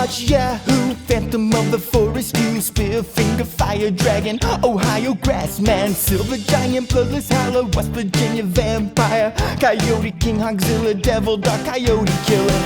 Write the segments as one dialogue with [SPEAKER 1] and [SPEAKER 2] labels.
[SPEAKER 1] Dodge, Yahoo, Phantom of the Forest, you Spear, Finger, Fire Dragon, Ohio Grassman, Silver Giant, Bloodless Howler, West Virginia Vampire, Coyote King, Hogzilla, Devil, Dark Coyote Killer.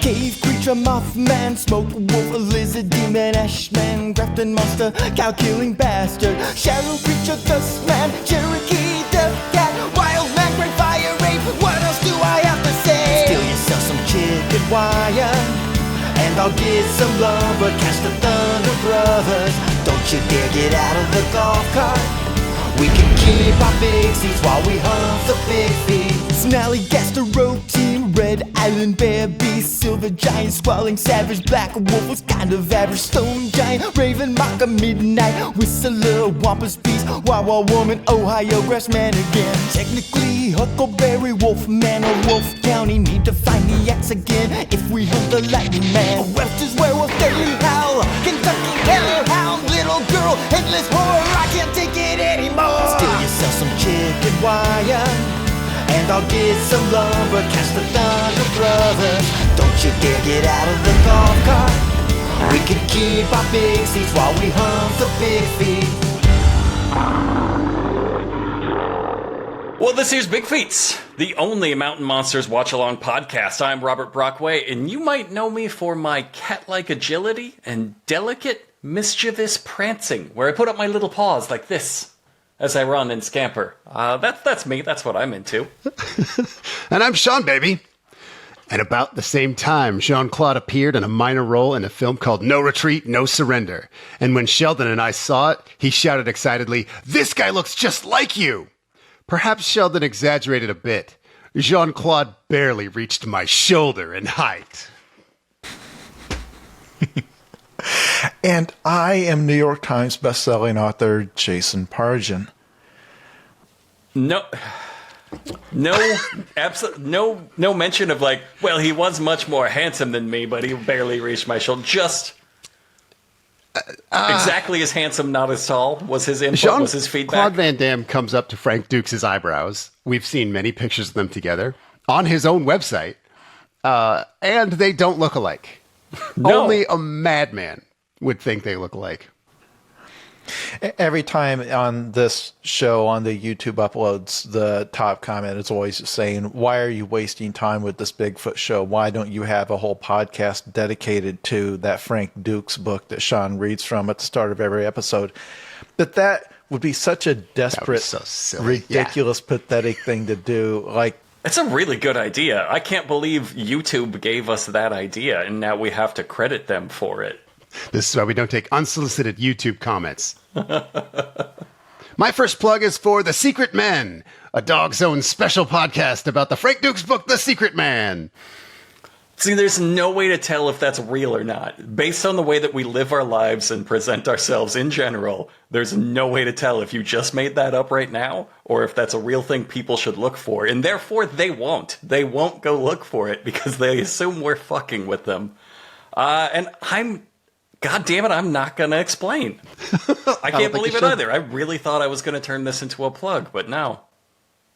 [SPEAKER 1] Cave creature, Mothman, Smoke Wolf, Lizard Demon, Ashman, Grafton Monster, Cow-killing bastard, Shadow creature, Dustman, Cherokee, Death Cat, Wild Man, Great Fire Rape. What else do I have to say? Steal yourself some chicken wire, and I'll get some lumber. Catch the Thunder Brothers. Don't you dare get out of the golf cart. We can keep our big seats while we hunt the big feet. Snarly Gastro Team, Red Island Bear Beast, Silver Giant, Squalling Savage, Black Wolf was kind of average, Stone Giant, Raven Mocker, Midnight Whistler, Wampus Beast, Wawa Woman, Ohio Grassman again. Technically Huckleberry Wolfman or Wolf County need to find the X again if we hunt the Lightning Man. Webster's Werewolf, Daily Howl, Kentucky Hellhound, Little Girl, Headless Horror, I can't take it anymore. Steal yourself some chicken wire, and I'll get some lumber. Catch the Thunder Brothers. Don't you dare get out of the golf cart. We can keep our big seats while we hunt the big feet.
[SPEAKER 2] Well, this here's BIGFEETS, the only Mountain Monsters watch-along podcast. I'm Robert Brockway, and you might know me for my cat-like agility and delicate, mischievous prancing, where I put up my little paws like this as I run and scamper. That's me. That's what I'm into.
[SPEAKER 3] And I'm Sean, baby. At about the same time, Jean-Claude appeared in a minor role in a film called No Retreat, No Surrender. And when Sheldon and I saw it, he shouted excitedly, "This guy looks just like you!" Perhaps Sheldon exaggerated a bit. Jean-Claude barely reached my shoulder in height.
[SPEAKER 4] And I am New York Times bestselling author Jason Pargin.
[SPEAKER 2] No mention of like, well, he was much more handsome than me, but he barely reached my shoulder. Just exactly as handsome, not as tall, was his input, was his feedback.
[SPEAKER 3] Claude Van Damme comes up to Frank Dukes' eyebrows. We've seen many pictures of them together on his own website, and they don't look alike. No. Only a madman would think they look alike.
[SPEAKER 4] Every time on this show, on the YouTube uploads, the top comment is always saying, "Why are you wasting time with this Bigfoot show? Why don't you have a whole podcast dedicated to that Frank Dukes book that Sean reads from at the start of every episode?" But that would be such a desperate, so ridiculous, pathetic thing to do. Like,
[SPEAKER 2] it's a really good idea. I can't believe YouTube gave us that idea, and now we have to credit them for it.
[SPEAKER 3] This is why we don't take unsolicited YouTube comments. My first plug is for The Secret Men, a Dog's Own special podcast about the Frank Dukes book, The Secret Man.
[SPEAKER 2] See, there's no way to tell if that's real or not. Based on the way that we live our lives and present ourselves in general, there's no way to tell if you just made that up right now or if that's a real thing people should look for. And therefore, they won't. They won't go look for it because they assume we're fucking with them. God damn it, I'm not going to explain. I can't believe it either. I really thought I was going to turn this into a plug, but no.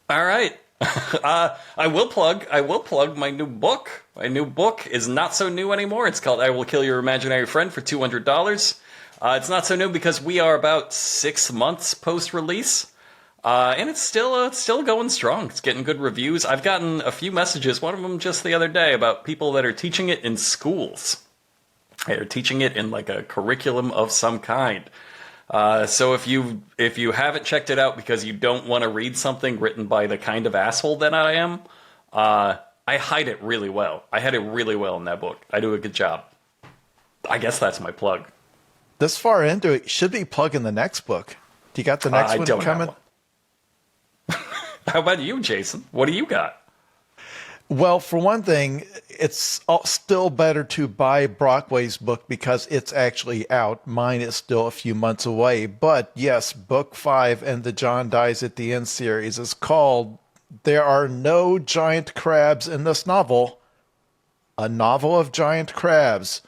[SPEAKER 2] All right. I will plug my new book. My new book is not so new anymore. It's called I Will Kill Your Imaginary Friend for $200. It's not so new because we are about 6 months post-release. And it's still going strong. It's getting good reviews. I've gotten a few messages, one of them just the other day, about people that are teaching it in schools. They're teaching it in like a curriculum of some kind. So if you haven't checked it out because you don't want to read something written by the kind of asshole that I am, I hide it really well. I hide it really well in that book. I do a good job. I guess that's my plug.
[SPEAKER 4] This far into it, you should be plugging the next book. Do you got the next one coming?
[SPEAKER 2] How about you, Jason? What do you got?
[SPEAKER 4] Well, for one thing, it's still better to buy Brockway's book because it's actually out. Mine is still a few months away. But yes, book 5 in the John Dies at the End series is called There Are No Giant Crabs in This Novel, a novel of giant crabs.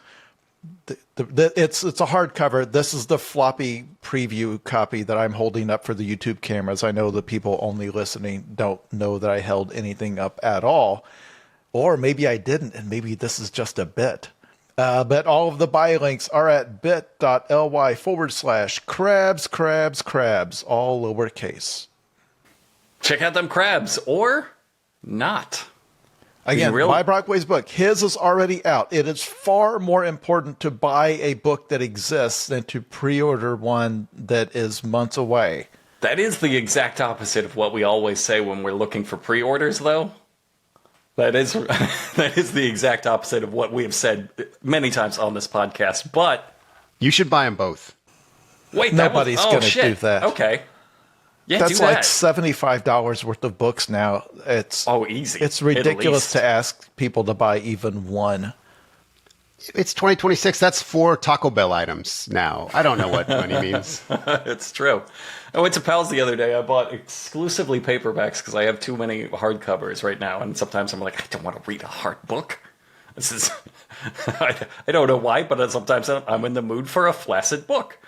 [SPEAKER 4] It's a hardcover. This is the floppy preview copy that I'm holding up for the YouTube cameras. I know the people only listening don't know that I held anything up at all. Or maybe I didn't, and maybe this is just a bit. But all of the buy links are at bit.ly/crabs, all lowercase.
[SPEAKER 2] Check out them crabs, or not.
[SPEAKER 4] Again, buy Brockway's book. His is already out. It is far more important to buy a book that exists than to pre-order one that is months away.
[SPEAKER 2] That is the exact opposite of what we always say when we're looking for pre-orders, though. That is the exact opposite of what we have said many times on this podcast. But
[SPEAKER 3] you should buy them both.
[SPEAKER 2] Wait,
[SPEAKER 4] nobody's going to do that.
[SPEAKER 2] Okay. Yeah,
[SPEAKER 4] that's
[SPEAKER 2] do
[SPEAKER 4] like
[SPEAKER 2] that.
[SPEAKER 4] $75 worth of books now. It's
[SPEAKER 2] easy.
[SPEAKER 4] It's ridiculous to ask people to buy even one.
[SPEAKER 3] It's 2026. That's 4 Taco Bell items now. I don't know what money means.
[SPEAKER 2] It's true. I went to Pal's the other day. I bought exclusively paperbacks because I have too many hardcovers right now, and sometimes I'm like, I don't want to read a hard book. This is I don't know why, but sometimes I'm in the mood for a flaccid book.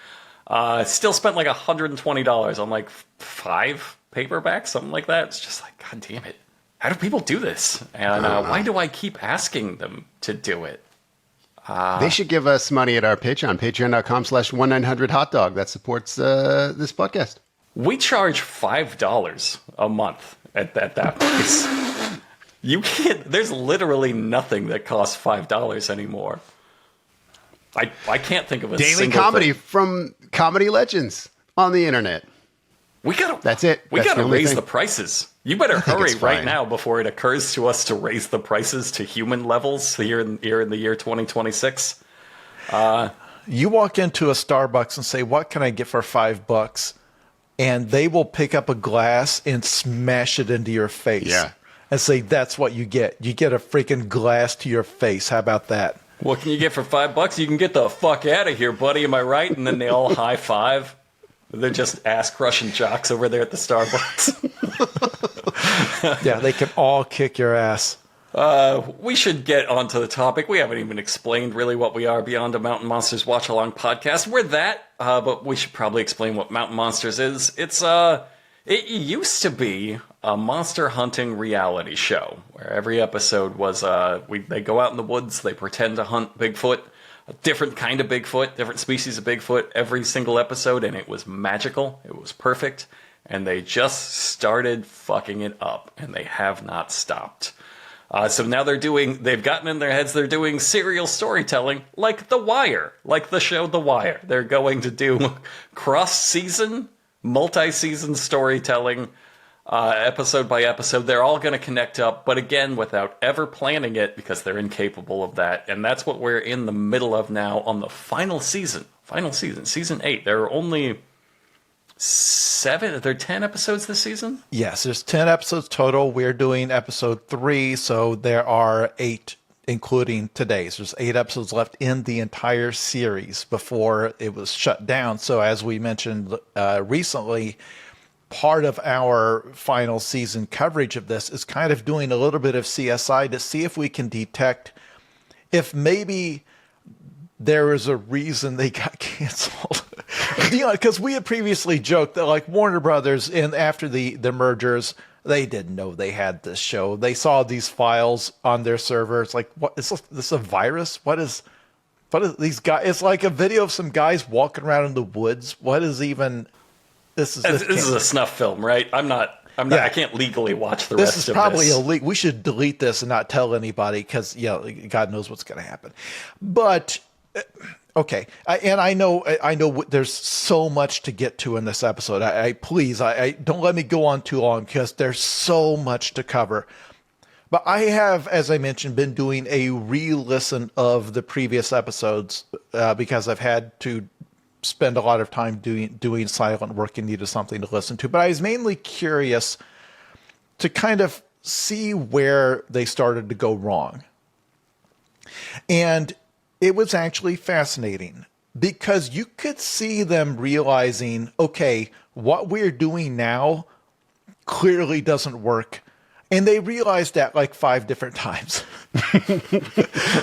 [SPEAKER 2] Still spent like $120 on like 5 paperbacks, something like that. It's just like, God damn it. How do people do this? And why do I keep asking them to do it?
[SPEAKER 3] They should give us money at our Patreon, patreon.com/1900hotdog. That supports this podcast.
[SPEAKER 2] We charge $5 a month at that price. You can't, there's literally nothing that costs $5 anymore. I can't think of a
[SPEAKER 3] daily comedy from comedy legends on the internet.
[SPEAKER 2] That's
[SPEAKER 3] it.
[SPEAKER 2] We gotta raise the prices. You better hurry right now before it occurs to us to raise the prices to human levels here in the year 2026.
[SPEAKER 4] You walk into a Starbucks and say, "What can I get for $5?" And they will pick up a glass and smash it into your face.
[SPEAKER 3] Yeah.
[SPEAKER 4] And say, "That's what you get. You get a freaking glass to your face. How about that?"
[SPEAKER 2] What can you get for $5? You can get the fuck out of here, buddy. Am I right? And then they all high five. They're just ass-crushing jocks over there at the Starbucks.
[SPEAKER 4] Yeah, they can all kick your ass.
[SPEAKER 2] We should get onto the topic. We haven't even explained really what we are beyond a Mountain Monsters Watch-Along podcast. We're that, but we should probably explain what Mountain Monsters is. It used to be a monster hunting reality show where every episode was they go out in the woods, they pretend to hunt Bigfoot, a different kind of Bigfoot, different species of Bigfoot every single episode, and it was magical, it was perfect, and they just started fucking it up, and they have not stopped. So now they've gotten in their heads, they're doing serial storytelling like The Wire, like the show The Wire. They're going to do cross-season, multi-season storytelling, episode by episode. They're all going to connect up, but again, without ever planning it, because they're incapable of that. And that's what we're in the middle of now on the final season, season 8. There are only 10 episodes this season?
[SPEAKER 4] Yes, there's 10 episodes total. We're doing episode 3, so there are 8, including today's. There's 8 episodes left in the entire series before it was shut down. So as we mentioned recently, part of our final season coverage of this is kind of doing a little bit of CSI to see if we can detect if maybe there is a reason they got canceled. Because we had previously joked that like Warner Brothers, after the mergers, they didn't know they had this show. They saw these files on their server. It's like, what is this, a virus? What is these guys? It's like a video of some guys walking around in the woods. What is even... This is
[SPEAKER 2] a snuff film, right? I'm not. I can't legally watch the rest of this.
[SPEAKER 4] This is probably illegal. We should delete this and not tell anybody because, God knows what's going to happen. But okay, I know there's so much to get to in this episode. Please don't let me go on too long because there's so much to cover. But I have, as I mentioned, been doing a re-listen of the previous episodes because I've had to spend a lot of time doing silent work and needed something to listen to. But I was mainly curious to kind of see where they started to go wrong. And it was actually fascinating because you could see them realizing, okay, what we're doing now clearly doesn't work. And they realized that like 5 different times.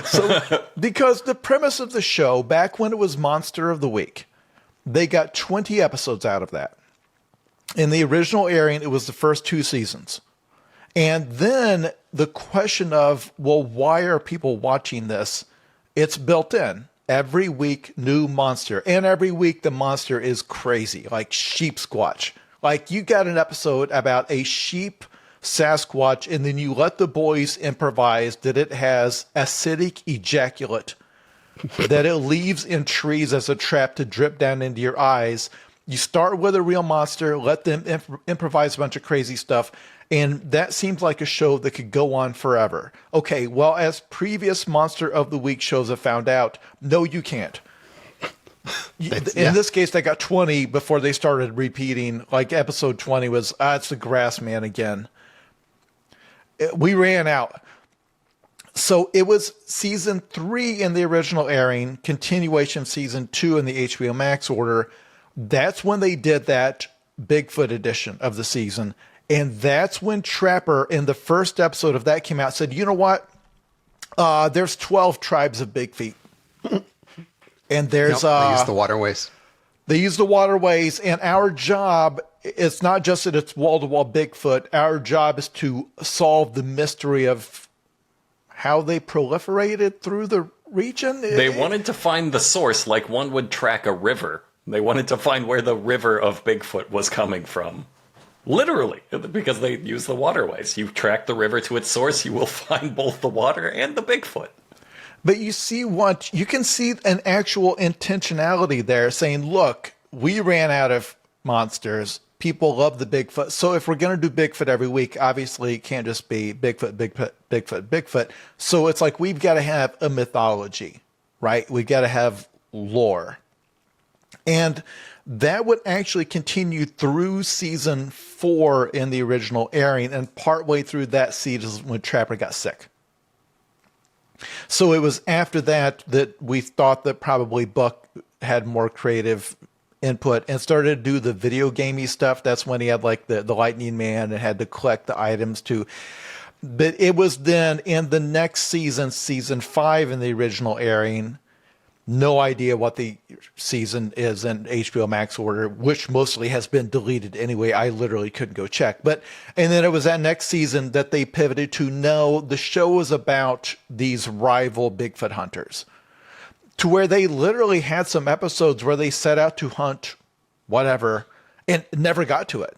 [SPEAKER 4] So, because the premise of the show, back when it was Monster of the Week, they got 20 episodes out of that. In the original airing, it was the first 2 seasons. And then the question of, well, why are people watching this? It's built in. Every week, new monster. And every week, the monster is crazy, like sheep squatch. Like, you got an episode about a sheep Sasquatch, and then you let the boys improvise that it has acidic ejaculate that it leaves in trees as a trap to drip down into your eyes. You start with a real monster, let them improvise a bunch of crazy stuff, and that seems like a show that could go on forever. Okay, well, as previous Monster of the Week shows have found out, no, you can't. In this case, they got 20 before they started repeating. Like episode 20 was, it's the grass man again. We ran out. So it was season 3 in the original airing, continuation season 2 in the HBO Max order. That's when they did that Bigfoot edition of the season. And that's when Trapper, in the first episode of that came out, said, you know what? There's 12 tribes of Big Feet. And there's...
[SPEAKER 3] they use the waterways.
[SPEAKER 4] They use the waterways, and our job, it's not just that it's wall-to-wall Bigfoot. Our job is to solve the mystery of how they proliferated through the region.
[SPEAKER 2] They wanted to find the source like one would track a river. They wanted to find where the river of Bigfoot was coming from. Literally, because they use the waterways. You track the river to its source, you will find both the water and the Bigfoot.
[SPEAKER 4] But you can see an actual intentionality there saying, look, we ran out of monsters. People love the Bigfoot. So if we're going to do Bigfoot every week, obviously it can't just be Bigfoot, Bigfoot, Bigfoot, Bigfoot. So it's like we've got to have a mythology, right? We've got to have lore. And that would actually continue through season 4 in the original airing. And partway through that season when Trapper got sick. So it was after that we thought that probably Buck had more creative input and started to do the video gamey stuff. That's when he had like the Lightning Man and had to collect the items too. But it was then in the next season, season 5 in the original airing. No idea what the season is in HBO Max order, which mostly has been deleted anyway. I literally couldn't go check. And then it was that next season that they pivoted to, no, the show was about these rival Bigfoot hunters. To where they literally had some episodes where they set out to hunt whatever and never got to it.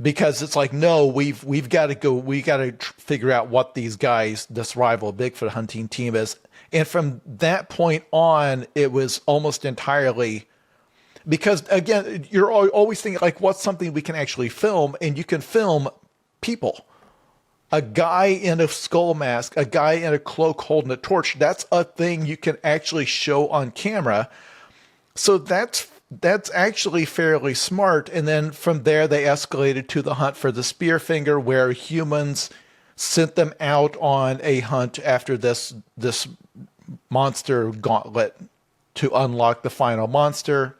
[SPEAKER 4] Because it's like, no, we've got to figure out what these guys, this rival Bigfoot hunting team is. And from that point on, it was almost entirely, because again, you're always thinking like, what's something we can actually film? And you can film people. A guy in a skull mask, a guy in a cloak holding a torch. That's a thing you can actually show on camera. So that's actually fairly smart. And then from there, they escalated to the hunt for the Spearfinger, where humans sent them out on a hunt after this monster gauntlet to unlock the final monster.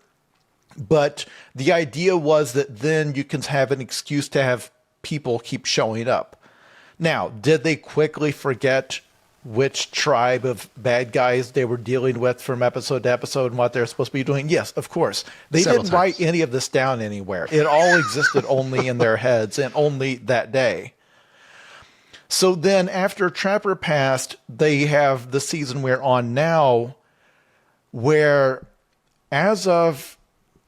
[SPEAKER 4] But the idea was that then you can have an excuse to have people keep showing up. Now, did they quickly forget which tribe of bad guys they were dealing with from episode to episode and what they're supposed to be doing? Yes, of course. They didn't write any of this down anywhere. It all existed only in their heads and only that day. So then after Trapper passed, they have the season we're on now, where as of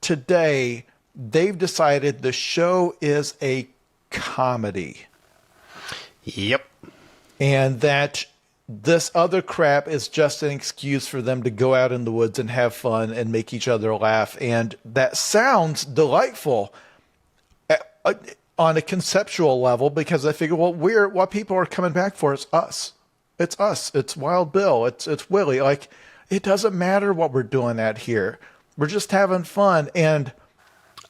[SPEAKER 4] today, they've decided the show is a comedy.
[SPEAKER 3] Yep.
[SPEAKER 4] And that this other crap is just an excuse for them to go out in the woods and have fun and make each other laugh. And that sounds delightful on a conceptual level, because I figure, well, what people are coming back for is us. It's us. It's Wild Bill. It's Willie. Like, it doesn't matter what we're doing out here. We're just having fun. And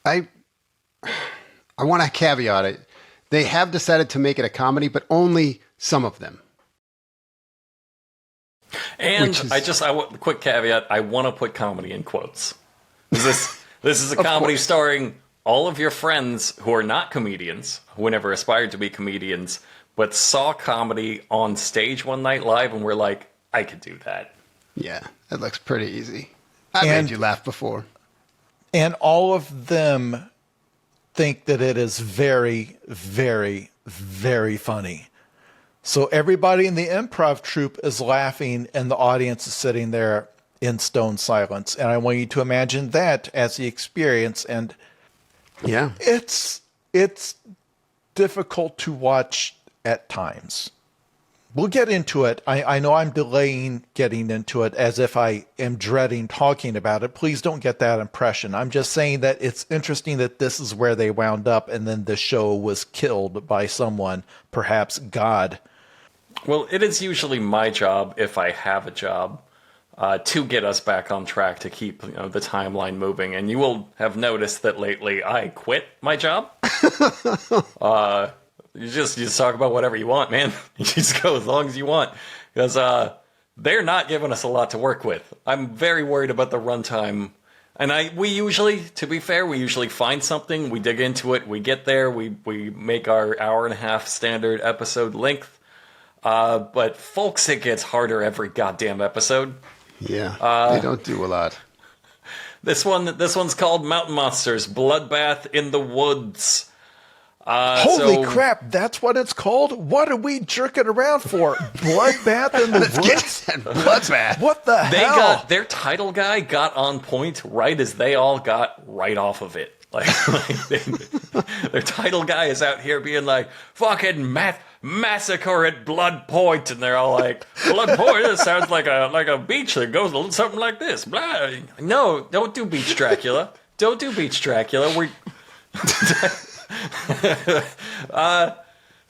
[SPEAKER 3] I want to caveat it. They have decided to make it a comedy, but only some of them.
[SPEAKER 2] And quick caveat, I want to put comedy in quotes. This is a comedy starring all of your friends who are not comedians, who never aspired to be comedians, but saw comedy on stage one night live and were like, I could do that.
[SPEAKER 3] Yeah, that looks pretty easy. I
[SPEAKER 4] And-
[SPEAKER 3] made you laugh before.
[SPEAKER 4] And all of them think that it is very, very, very funny. So everybody in the improv troupe is laughing and the audience is sitting there in stone silence. And I want you to imagine that as the experience. And
[SPEAKER 3] Yeah.
[SPEAKER 4] it's difficult to watch at times. We'll get into it. I know I'm delaying getting into it as if I am dreading talking about it. Please don't get that impression. I'm just saying that it's interesting that this is where they wound up and then the show was killed by someone, perhaps God.
[SPEAKER 2] Well, it is usually my job, if I have a job, to get us back on track to keep the timeline moving. And you will have noticed that lately I quit my job. You just talk about whatever you want, man. You just go as long as you want. Because they're not giving us a lot to work with. I'm very worried about the runtime. And we usually, to be fair, we usually find something, we dig into it, we get there, we make our hour-and-a-half standard episode length. But folks, it gets harder every goddamn episode.
[SPEAKER 3] Yeah, they don't do a lot.
[SPEAKER 2] This one's called Mountain Monsters, Bloodbath in the Woods.
[SPEAKER 4] Holy crap, that's what it's called? What are we jerking around for? Bloodbath in the woods?
[SPEAKER 3] Bloodbath.
[SPEAKER 4] What the hell?
[SPEAKER 2] Their title guy got on point right as they all got right off of it. Their title guy is out here being like, fucking massacre at Blood Point, and they're all like, Blood Point, this sounds like a beach that goes a little something like this. Blah. No, don't do Beach Dracula. Don't do Beach Dracula. We're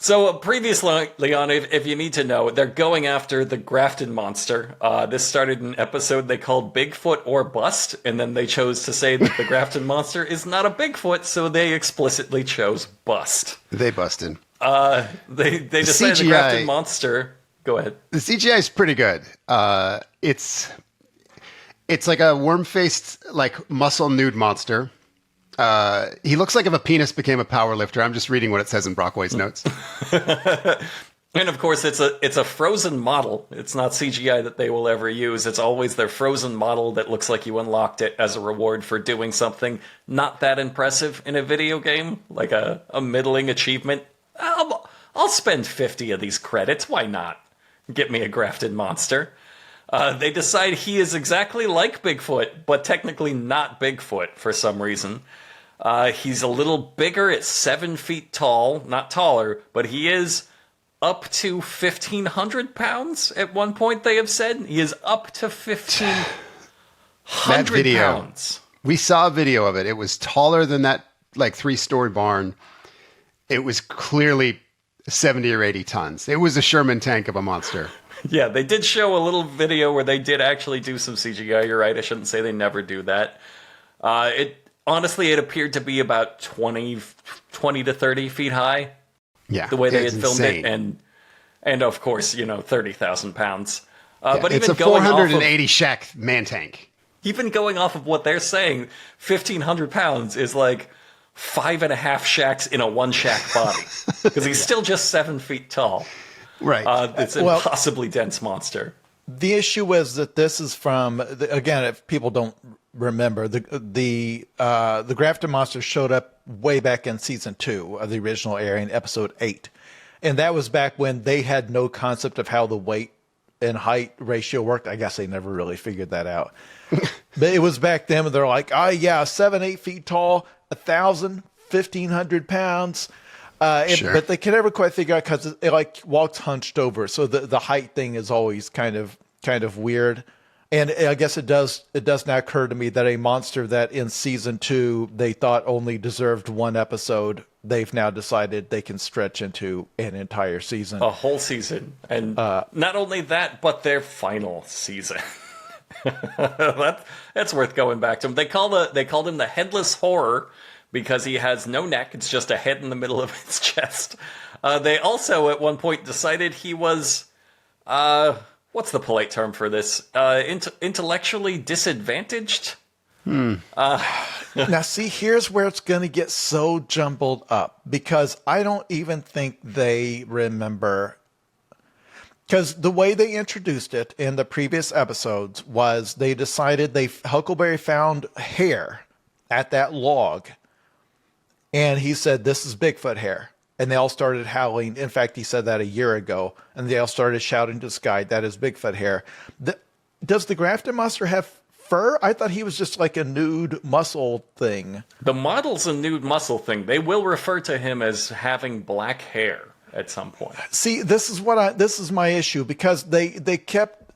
[SPEAKER 2] So previously, Leon, if you need to know, they're going after the Grafton Monster. This started an episode they called Bigfoot or Bust, and then they chose to say that the Grafton Monster is not a Bigfoot, so they explicitly chose Bust.
[SPEAKER 3] They busted.
[SPEAKER 2] They decided the Grafton Monster... Go ahead.
[SPEAKER 3] The CGI is pretty good. It's like a worm-faced, like muscle nude monster. He looks like if a penis became a power lifter. I'm just reading what it says in Brockway's notes.
[SPEAKER 2] And of course, it's a frozen model. It's not CGI that they will ever use. It's always their frozen model that looks like you unlocked it as a reward for doing something not that impressive in a video game, like a middling achievement. I'll spend 50 of these credits. Why not? Get me a Grafton Monster. They decide he is exactly like Bigfoot, but technically not Bigfoot for some reason. He's a little bigger at 7 feet tall, not taller, but he is up to 1,500 pounds at one point, they have said. He is up to 1,500 pounds.
[SPEAKER 3] We saw a video of it. It was taller than that, like, 3-story barn. It was clearly 70 or 80 tons. It was a Sherman tank of a monster.
[SPEAKER 2] Yeah, they did show a little video where they did actually do some CGI. You're right. I shouldn't say they never do that. Honestly, it appeared to be about 20 to 30 feet high.
[SPEAKER 3] Yeah,
[SPEAKER 2] the way they had filmed
[SPEAKER 3] insane.
[SPEAKER 2] it, and of course, 30,000 pounds.
[SPEAKER 3] Yeah,
[SPEAKER 2] but
[SPEAKER 3] it's
[SPEAKER 2] even
[SPEAKER 3] a
[SPEAKER 2] going
[SPEAKER 3] 480 shack man tank.
[SPEAKER 2] Even going off of what they're saying, 1,500 pounds is like 5.5 shacks in a 1 shack body because he's still just 7 feet tall.
[SPEAKER 3] Right.
[SPEAKER 2] It's an impossibly dense monster.
[SPEAKER 4] The issue is that this is from, again, if people don't remember, the Grafton Monster showed up way back in season 2 of the original airing, episode 8. And that was back when they had no concept of how the weight and height ratio worked. I guess they never really figured that out. But it was back then when they're like, 7-8 feet tall, 1,000, 1,500 pounds.
[SPEAKER 3] Sure.
[SPEAKER 4] But they can never quite figure out because it like walks hunched over. So the height thing is always kind of weird. And I guess it does now occur to me that a monster that in season 2 they thought only deserved 1 episode, they've now decided they can stretch into an entire season.
[SPEAKER 2] A whole season. And not only that, but their final season. That's worth going back to him. They called him the Headless Horror because he has no neck. It's just a head in the middle of his chest. They also at one point decided he was... what's the polite term for this? Intellectually disadvantaged?
[SPEAKER 4] Now, see, here's where it's going to get so jumbled up because I don't even think they remember. Because the way they introduced it in the previous episodes was they decided Huckleberry found hair at that log. And he said, this is Bigfoot hair. And they all started howling. In fact, he said that a year ago. And they all started shouting to the sky, that is Bigfoot hair. Does the Grafton Monster have fur? I thought he was just like a nude muscle thing.
[SPEAKER 2] The model's a nude muscle thing. They will refer to him as having black hair at some point.
[SPEAKER 4] See, this is my issue because they kept.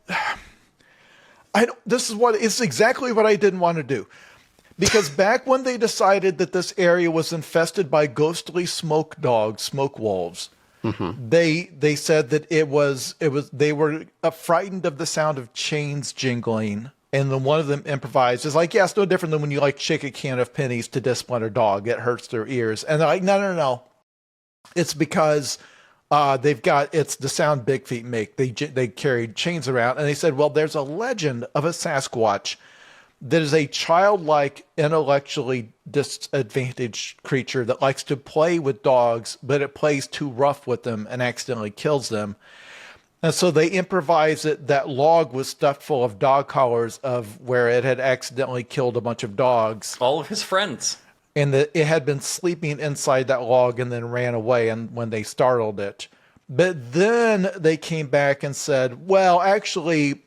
[SPEAKER 4] It's exactly what I didn't want to do. Because back when they decided that this area was infested by ghostly smoke wolves, they said that they were frightened of the sound of chains jingling, and then one of them improvised. It's like, yeah, it's no different than when you like shake a can of pennies to discipline a dog. It hurts their ears, and they're like, no. It's because it's the sound Big Feet make. They carried chains around, and they said, well, there's a legend of a Sasquatch that is a childlike, intellectually disadvantaged creature that likes to play with dogs, but it plays too rough with them and accidentally kills them. And so they improvised that log was stuffed full of dog collars of where it had accidentally killed a bunch of dogs.
[SPEAKER 2] All of his friends.
[SPEAKER 4] And that it had been sleeping inside that log and then ran away and when they startled it. But then they came back and said, well, actually,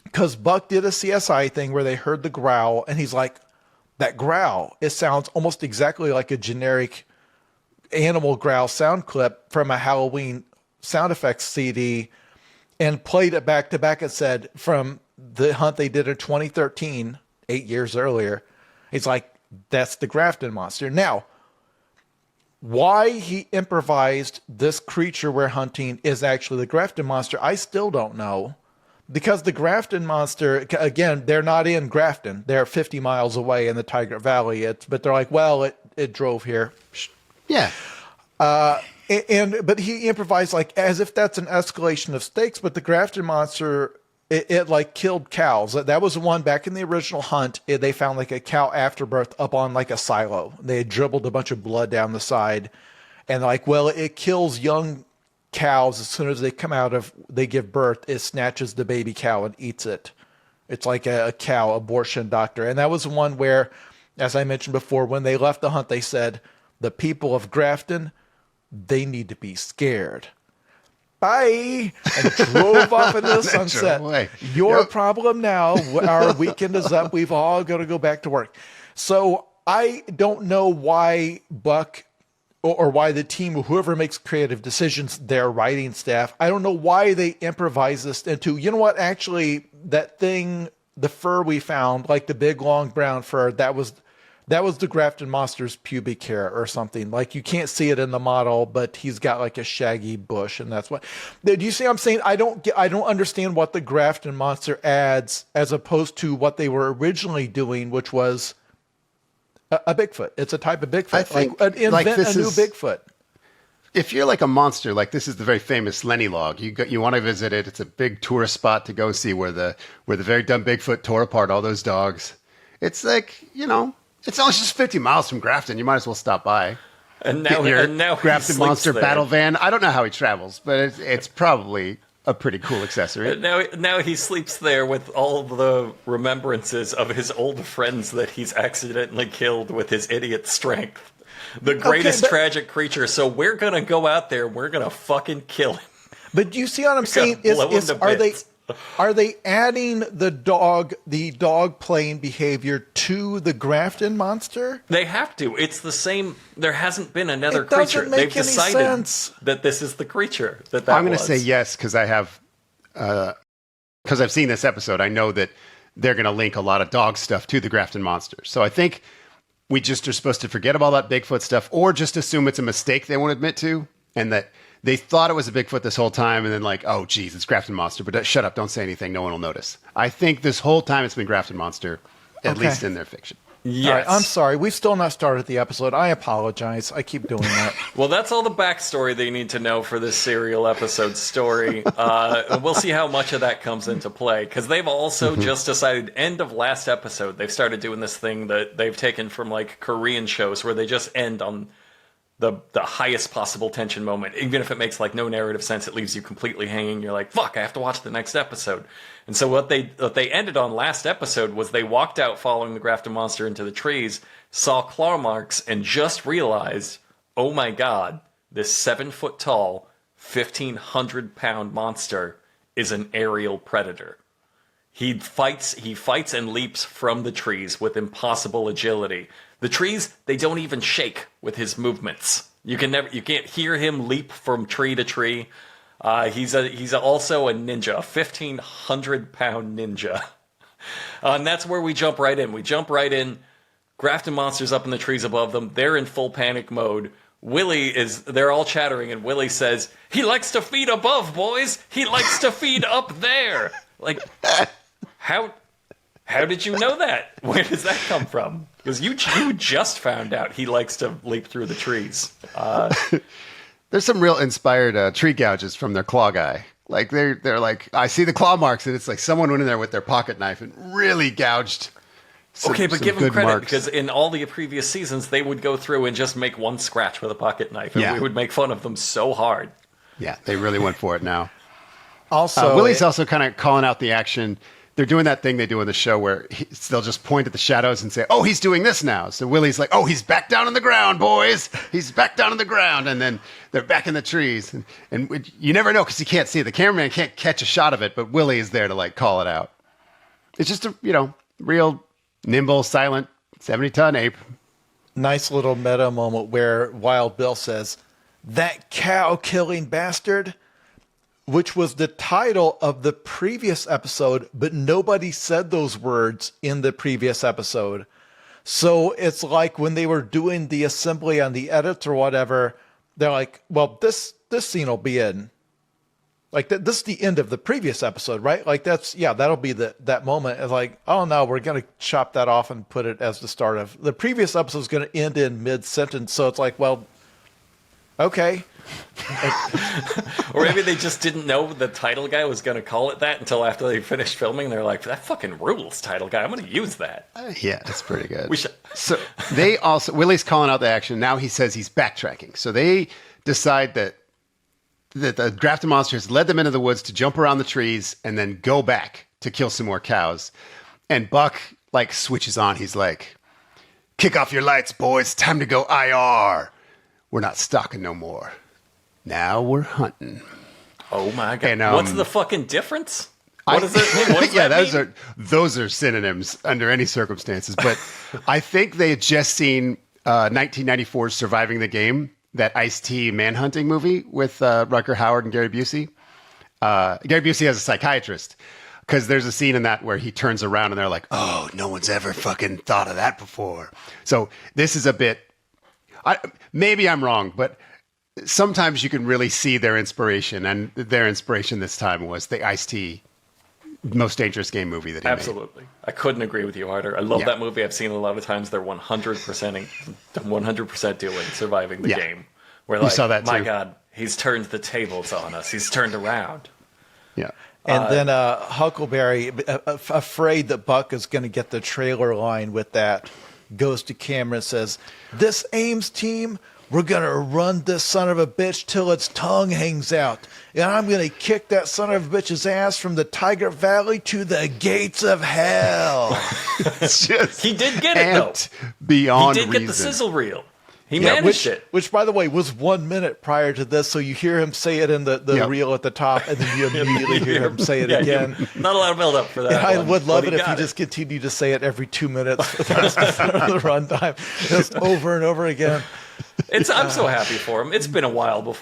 [SPEAKER 4] because Buck did a CSI thing where they heard the growl, and he's like, that growl, it sounds almost exactly like a generic animal growl sound clip from a Halloween sound effects CD, and played it back to back and said, from the hunt they did in 2013, 8 years earlier, he's like, that's the Grafton Monster. Now, why he improvised this creature we're hunting is actually the Grafton Monster, I still don't know. Because the Grafton Monster, again, they're not in Grafton. They're 50 miles away in the Tiger Valley. But they're like, well, it drove here.
[SPEAKER 3] Yeah.
[SPEAKER 4] But he improvised like as if that's an escalation of stakes. But the Grafton Monster, it like killed cows. That was the one back in the original hunt. They found like a cow afterbirth up on like a silo. They had dribbled a bunch of blood down the side. And like, well, it kills young cows as soon as they give birth. It snatches the baby cow and eats it. It's like a cow abortion doctor. And that was one where, as I mentioned before, when they left the hunt, they said, the people of Grafton, they need to be scared. Bye. And drove off into the sunset. Your problem now. Our weekend is up. We've all got to go back to work. So I don't know why Buck or why the team, whoever makes creative decisions, their writing staff, I don't know why they improvise this into, you know what, actually, that thing, the fur we found, like the big long brown fur, that was the Grafton Monster's pubic hair or something. Like you can't see it in the model, but he's got like a shaggy bush, and that's what. Do you see what I'm saying? I don't understand what the Grafton Monster adds as opposed to what they were originally doing, which was a Bigfoot. It's a type of Bigfoot.
[SPEAKER 3] I think
[SPEAKER 4] invent a new Bigfoot.
[SPEAKER 3] If you're like a monster, like this is the very famous Lenny log. You want to visit it. It's a big tourist spot to go see where the very dumb Bigfoot tore apart all those dogs. It's like, it's only just 50 miles from Grafton. You might as well stop by.
[SPEAKER 2] And now
[SPEAKER 3] Grafton Monster
[SPEAKER 2] there.
[SPEAKER 3] battle van. I don't know how he travels, but it's probably a pretty cool accessory.
[SPEAKER 2] Now he sleeps there with all the remembrances of his old friends that he's accidentally killed with his idiot strength. The greatest tragic creature. So we're going to go out there. We're going to fucking kill him.
[SPEAKER 4] But you see what I'm saying? Are they adding the dog playing behavior to the Grafton Monster?
[SPEAKER 2] They have to. It's the same. There hasn't been another creature. They've decided that this is the creature that
[SPEAKER 3] I'm going to say yes because I have, because I've seen this episode. I know that they're going to link a lot of dog stuff to the Grafton Monster. So I think we just are supposed to forget about that Bigfoot stuff, or just assume it's a mistake they won't admit to, and that they thought it was a Bigfoot this whole time, and then like, oh, geez, it's Grafton Monster. But shut up, don't say anything. No one will notice. I think this whole time it's been Grafton Monster, at least in their fiction.
[SPEAKER 2] Yes.
[SPEAKER 4] All right, I'm sorry. We've still not started the episode. I apologize. I keep doing that.
[SPEAKER 2] Well, that's all the backstory they need to know for this serial episode story. We'll see how much of that comes into play, because they've also just decided, end of last episode, they've started doing this thing that they've taken from like Korean shows where they just end on the highest possible tension moment. Even if it makes like no narrative sense, it leaves you completely hanging. You're like, fuck, I have to watch the next episode. And so what they ended on last episode was they walked out following the Grafton Monster into the trees, saw claw marks, and just realized, oh my god, this 7-foot tall, 1,500-pound monster is an aerial predator. He fights and leaps from the trees with impossible agility. The trees, they don't even shake with his movements. You can't hear him leap from tree to tree. He's also a ninja, a 1,500-pound ninja. And that's where we jump right in. We jump right in. Grafton Monster's up in the trees above them. They're in full panic mode. They're all chattering, and Willie says, "He likes to feed above, boys. He likes to feed up there." Like, how did you know that? Where does that come from? Because you just found out he likes to leap through the trees.
[SPEAKER 3] There's some real inspired tree gouges from their claw guy. Like they're like, I see the claw marks, and it's like someone went in there with their pocket knife and really gouged.
[SPEAKER 2] Okay, but give them credit,
[SPEAKER 3] marks.
[SPEAKER 2] because in all the previous seasons, they would go through and just make one scratch with a pocket knife, and we would make fun of them so hard.
[SPEAKER 3] Yeah, they really went for it now.
[SPEAKER 4] Also,
[SPEAKER 3] Willie's also kind of calling out the action. They're doing that thing they do in the show where they'll just point at the shadows and say, "Oh, he's doing this now." So Willie's like, "Oh, he's back down on the ground, boys. He's back down on the ground." And then they're back in the trees. And you never know because you can't see it. The cameraman can't catch a shot of it, but Willie is there to like call it out. It's just a, real nimble, silent 70-ton ape.
[SPEAKER 4] nice little meta moment where Wild Bill says, "That cow-killing bastard," which was the title of the previous episode, but nobody said those words in the previous episode. So it's like when they were doing the assembly on the edits or whatever, they're like, well, this scene will be in. Like, this is the end of the previous episode, right? Like, that'll be that moment. It's like, oh, no, we're going to chop that off and put it as the start of... The previous episode is going to end in mid-sentence, so it's like, well, okay.
[SPEAKER 2] Or maybe they just didn't know the title guy was going to call it that until after they finished filming. They're like, that fucking rules, title guy. I'm going to use that.
[SPEAKER 3] Yeah, that's pretty good.
[SPEAKER 2] We should...
[SPEAKER 3] So they also... Willie's calling out the action. Now he says he's backtracking. So they decide that the Grafton Monsters led them into the woods to jump around the trees and then go back to kill some more cows. And Buck, like, switches on. He's like, "Kick off your lights, boys. Time to go IR. We're not stalking no more. Now we're hunting."
[SPEAKER 2] Oh, my God.
[SPEAKER 3] And,
[SPEAKER 2] what's the fucking difference? What does it mean? What does
[SPEAKER 3] yeah,
[SPEAKER 2] that mean?
[SPEAKER 3] those are synonyms under any circumstances. But I think they had just seen 1994's Surviving the Game, that Ice-T manhunting movie with Rutger Hauer and Gary Busey. Gary Busey has a psychiatrist, because there's a scene in that where he turns around and they're like, "Oh, no one's ever fucking thought of that before." So this is a bit, maybe I'm wrong, but sometimes you can really see their inspiration, and their inspiration this time was the Ice-T Most Dangerous Game movie that he
[SPEAKER 2] Absolutely. I couldn't agree with you harder. I love that movie. I've seen it a lot of times. They're 100% doing Surviving the Game. Where, like,
[SPEAKER 3] saw that
[SPEAKER 2] my
[SPEAKER 3] too.
[SPEAKER 2] God, he's turned the tables on us. He's turned around.
[SPEAKER 3] Yeah.
[SPEAKER 4] And then Huckleberry, afraid that Buck is going to get the trailer line with that, goes to camera and says, "This Ames team, we're going to run this son of a bitch till its tongue hangs out. And I'm going to kick that son of a bitch's ass from the Tiger Valley to the gates of hell."
[SPEAKER 3] It's just
[SPEAKER 2] He did get it, though.
[SPEAKER 3] amped beyond
[SPEAKER 2] He did get the
[SPEAKER 3] reason.
[SPEAKER 2] sizzle reel. He managed it.
[SPEAKER 4] Which, by the way, was 1 minute prior to this, so you hear him say it in the reel at the top, and then you immediately hear him say it again.
[SPEAKER 2] Not a lot of build-up for that.
[SPEAKER 4] And I
[SPEAKER 2] one,
[SPEAKER 4] would love
[SPEAKER 2] but
[SPEAKER 4] it
[SPEAKER 2] he
[SPEAKER 4] if he
[SPEAKER 2] got
[SPEAKER 4] just continued to say it every 2 minutes for the rest of the runtime, just over and over again.
[SPEAKER 2] I'm so happy for him. It's been a while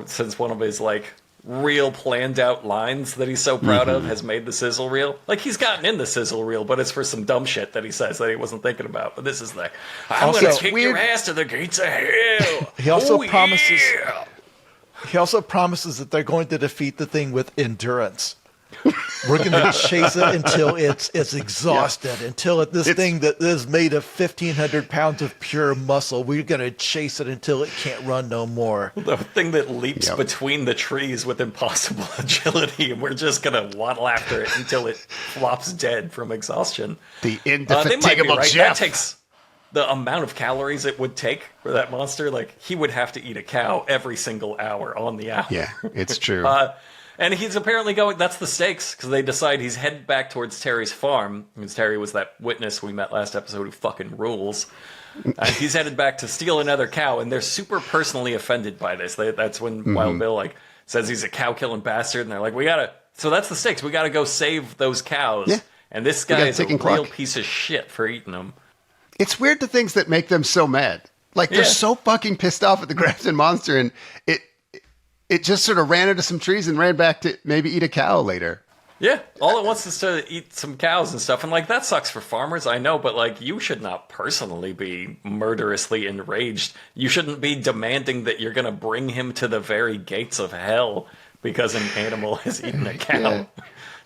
[SPEAKER 2] since one of his like real planned out lines that he's so proud of has made the sizzle reel. Like, he's gotten in the sizzle reel, but it's for some dumb shit that he says that he wasn't thinking about. But this is like, I'm
[SPEAKER 4] Also,
[SPEAKER 2] gonna kick your ass to the gates of hell.
[SPEAKER 4] He also promises.
[SPEAKER 2] Yeah.
[SPEAKER 4] He also promises that they're going to defeat the thing with endurance. We're going to chase it until it's exhausted, until this thing that is made of 1,500 pounds of pure muscle, we're going to chase it until it can't run no more.
[SPEAKER 2] The thing that leaps between the trees with impossible agility, and we're just going to waddle after it until it flops dead from exhaustion.
[SPEAKER 3] The
[SPEAKER 2] They might be
[SPEAKER 3] indefatigable
[SPEAKER 2] right.
[SPEAKER 3] Jeff.
[SPEAKER 2] That takes the amount of calories it would take for that monster. Like, he would have to eat a cow every single hour on the hour.
[SPEAKER 3] Yeah, it's true.
[SPEAKER 2] And he's apparently going, that's the stakes, because they decide he's headed back towards Terry's farm. Because Terry was that witness we met last episode who fucking rules. He's headed back to steal another cow, and they're super personally offended by this. That's when Wild Bill, like, says he's a cow-killing bastard, and they're like, so that's the stakes. We gotta go save those cows.
[SPEAKER 3] Yeah.
[SPEAKER 2] And this guy is a real
[SPEAKER 3] clock.
[SPEAKER 2] piece of shit for eating them.
[SPEAKER 3] It's weird the things that make them so mad. Like, they're so fucking pissed off at the Grafton Monster, and it just sort of ran into some trees and ran back to maybe eat a cow later.
[SPEAKER 2] Yeah, all it wants is to eat some cows and stuff. And, like, that sucks for farmers, I know, but, like, you should not personally be murderously enraged. You shouldn't be demanding that you're going to bring him to the very gates of hell because an animal has eaten a cow.
[SPEAKER 3] Yeah.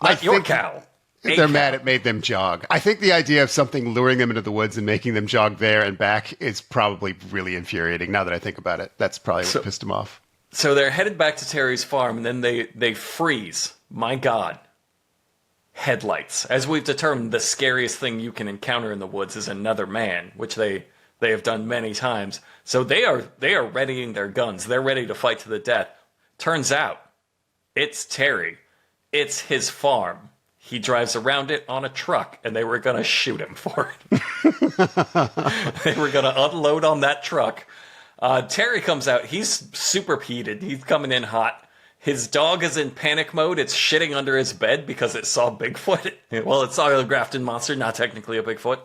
[SPEAKER 2] Not your cow.
[SPEAKER 3] They're mad it made them jog. I think the idea of something luring them into the woods and making them jog there and back is probably really infuriating now that I think about it. That's probably what pissed them off.
[SPEAKER 2] So they're headed back to Terry's farm, and then they freeze. My God. Headlights. As we've determined, the scariest thing you can encounter in the woods is another man, which they have done many times. So they are readying their guns. They're ready to fight to the death. Turns out, it's Terry. It's his farm. He drives around it on a truck, and they were going to shoot him for it. They were going to unload on that truck. Terry comes out. He's super heated. He's coming in hot. His dog is in panic mode. It's shitting under his bed because it saw Bigfoot. Well, it saw a Grafton Monster, not technically a Bigfoot.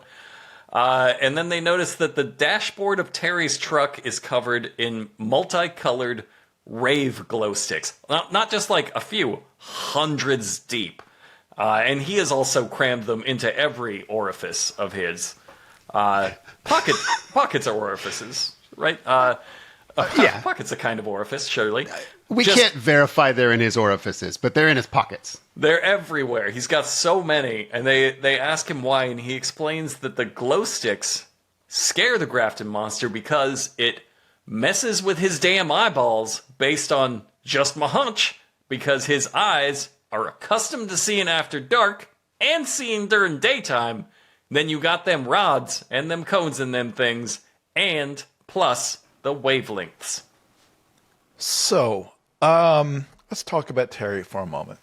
[SPEAKER 2] And then they notice that the dashboard of Terry's truck is covered in multicolored rave glow sticks. Not just like a few, hundreds deep. And he has also crammed them into every orifice of his. Pockets are orifices, right? Yeah. Pocket's a kind of orifice, surely.
[SPEAKER 3] We can't verify they're in his orifices, but they're in his pockets.
[SPEAKER 2] They're everywhere. He's got so many, and they ask him why, and he explains that the glow sticks scare the Grafton Monster because it messes with his damn eyeballs based on just my hunch, because his eyes are accustomed to seeing after dark and seeing during daytime. Then you got them rods and them cones and them things, and plus the wavelengths.
[SPEAKER 4] So, let's talk about Terry for a moment.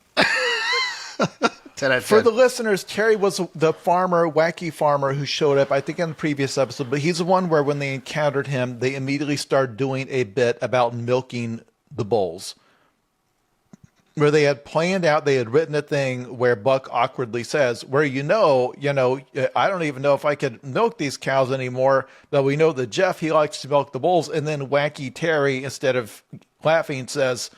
[SPEAKER 4] For the listeners, Terry was the wacky farmer who showed up, I think, in the previous episode, but he's the one where when they encountered him, they immediately started doing a bit about milking the bulls. Where they had planned out, they had written a thing where Buck awkwardly says, where I don't even know if I could milk these cows anymore, but we know that Jeff, he likes to milk the bulls. And then wacky Terry, instead of laughing, says,